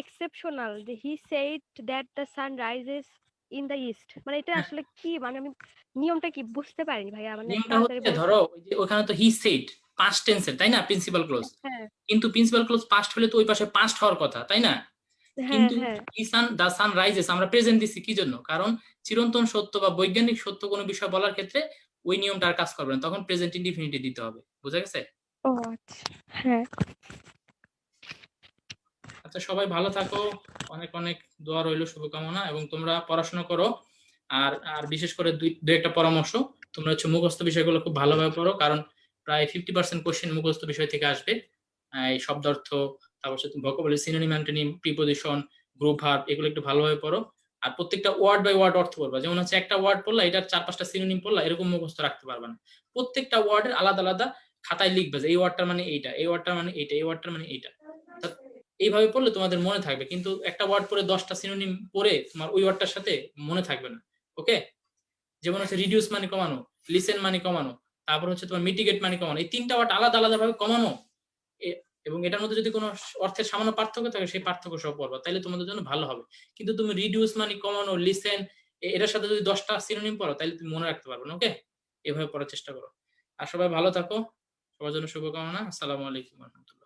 এক্সেপশনাল যে হি said that the sun rises in the east, মানে এটা হ্যাঁ, আসলে কি, মানে আমি নিয়মটা কি বুঝতে পারিনি ভাইয়া, মানে নিয়মটা তাড়াতাড়ি হচ্ছে বলতে। ধরো ওই যে ওখানে তো হি সেড পাস্ট টেন্সের, তাই না, প্রিন্সিপাল ক্লোজ। হ্যাঁ কিন্তু প্রিন্সিপাল ক্লোজ পাস্ট হলে তো ওই পাশে পাস্ট হওয়ার কথা, তাই না? হ্যাঁ কিন্তু হ্যাঁ। দ্য সান রাইজেস আমরা প্রেজেন্ট দিচ্ছি কি জন্য? কারণ চিরন্তন সত্য বা বৈজ্ঞানিক সত্য কোনো বিষয় বলার ক্ষেত্রে ওই নিয়মটা আর কাজ করবে না, তখন প্রেজেন্ট ইনডিফিনিটি দিতে হবে। বুঝা গেছে? ও আচ্ছা, হ্যাঁ। আচ্ছা সবাই ভালো থাকো, অনেক অনেক দোয়া রইলো, শুভকামনা, এবং তোমরা পড়াশোনা করো। আর আর বিশেষ করে দুই একটা পরামর্শ, তোমরা হচ্ছে মুখস্থ বিষয়গুলো খুব ভালোভাবে পড়ো, কারণ প্রায় 50% কোশ্চেন মুখস্থ বিষয় থেকে আসবে। এই শব্দার্থ, তারপর হচ্ছে vocabulary, synonym, antonym, preposition, group verb, এগুলো একটু ভালোভাবে পড়ো। আর প্রত্যেকটা ওয়ার্ড বাই ওয়ার্ড অর্থ পড়বা। যেমন হচ্ছে একটা ওয়ার্ড পড়লা, এটার 4-5টা সিনোনিম পড়লা, এরকম মুখস্থ রাখতে পারবা না। প্রত্যেকটা ওয়ার্ডের আলাদা আলাদা খাতায় লিখবে যে এই ওয়ার্ডটার মানে এইটা, এই ওয়ার্ডটার মানে এইটা, এই ওয়ার্ডটার মানে এইটা। এইভাবে পড়লে তোমাদের মনে থাকবে, কিন্তু একটা ওয়ার্ড পড়ে 10টা সিনোনিম পড়ে তোমার ওই ওয়ার্ডটার সাথে মনে থাকবে না। ওকে? যেমন হচ্ছে রিডিউস মানে কমানো, লিসেন মানে কমানো, তারপর হচ্ছে তোমার মিটিগেট মানে কমানো, এই 3টা ওয়ার্ড আলাদা আলাদা ভাবে কমানো। এবং এটার মধ্যে যদি কোনো অর্থের সামান্য পার্থক্য থাকে সেই পার্থক্য সহ পড়বা, তাহলে তোমাদের জন্য ভালো হবে। কিন্তু তুমি রিডিউস মানে কমানো, লিসেন, এটার সাথে যদি 10টা সিনোনিম পড়ো তাহলে তুমি মনে রাখতে পারবে না। ওকে? এভাবে পড়ার চেষ্টা করো। আর সবাই ভালো থাকো, সবার জন্য শুভকামনা। আসসালামু আলাইকুম ওয়া রাহমাতুল্লাহ।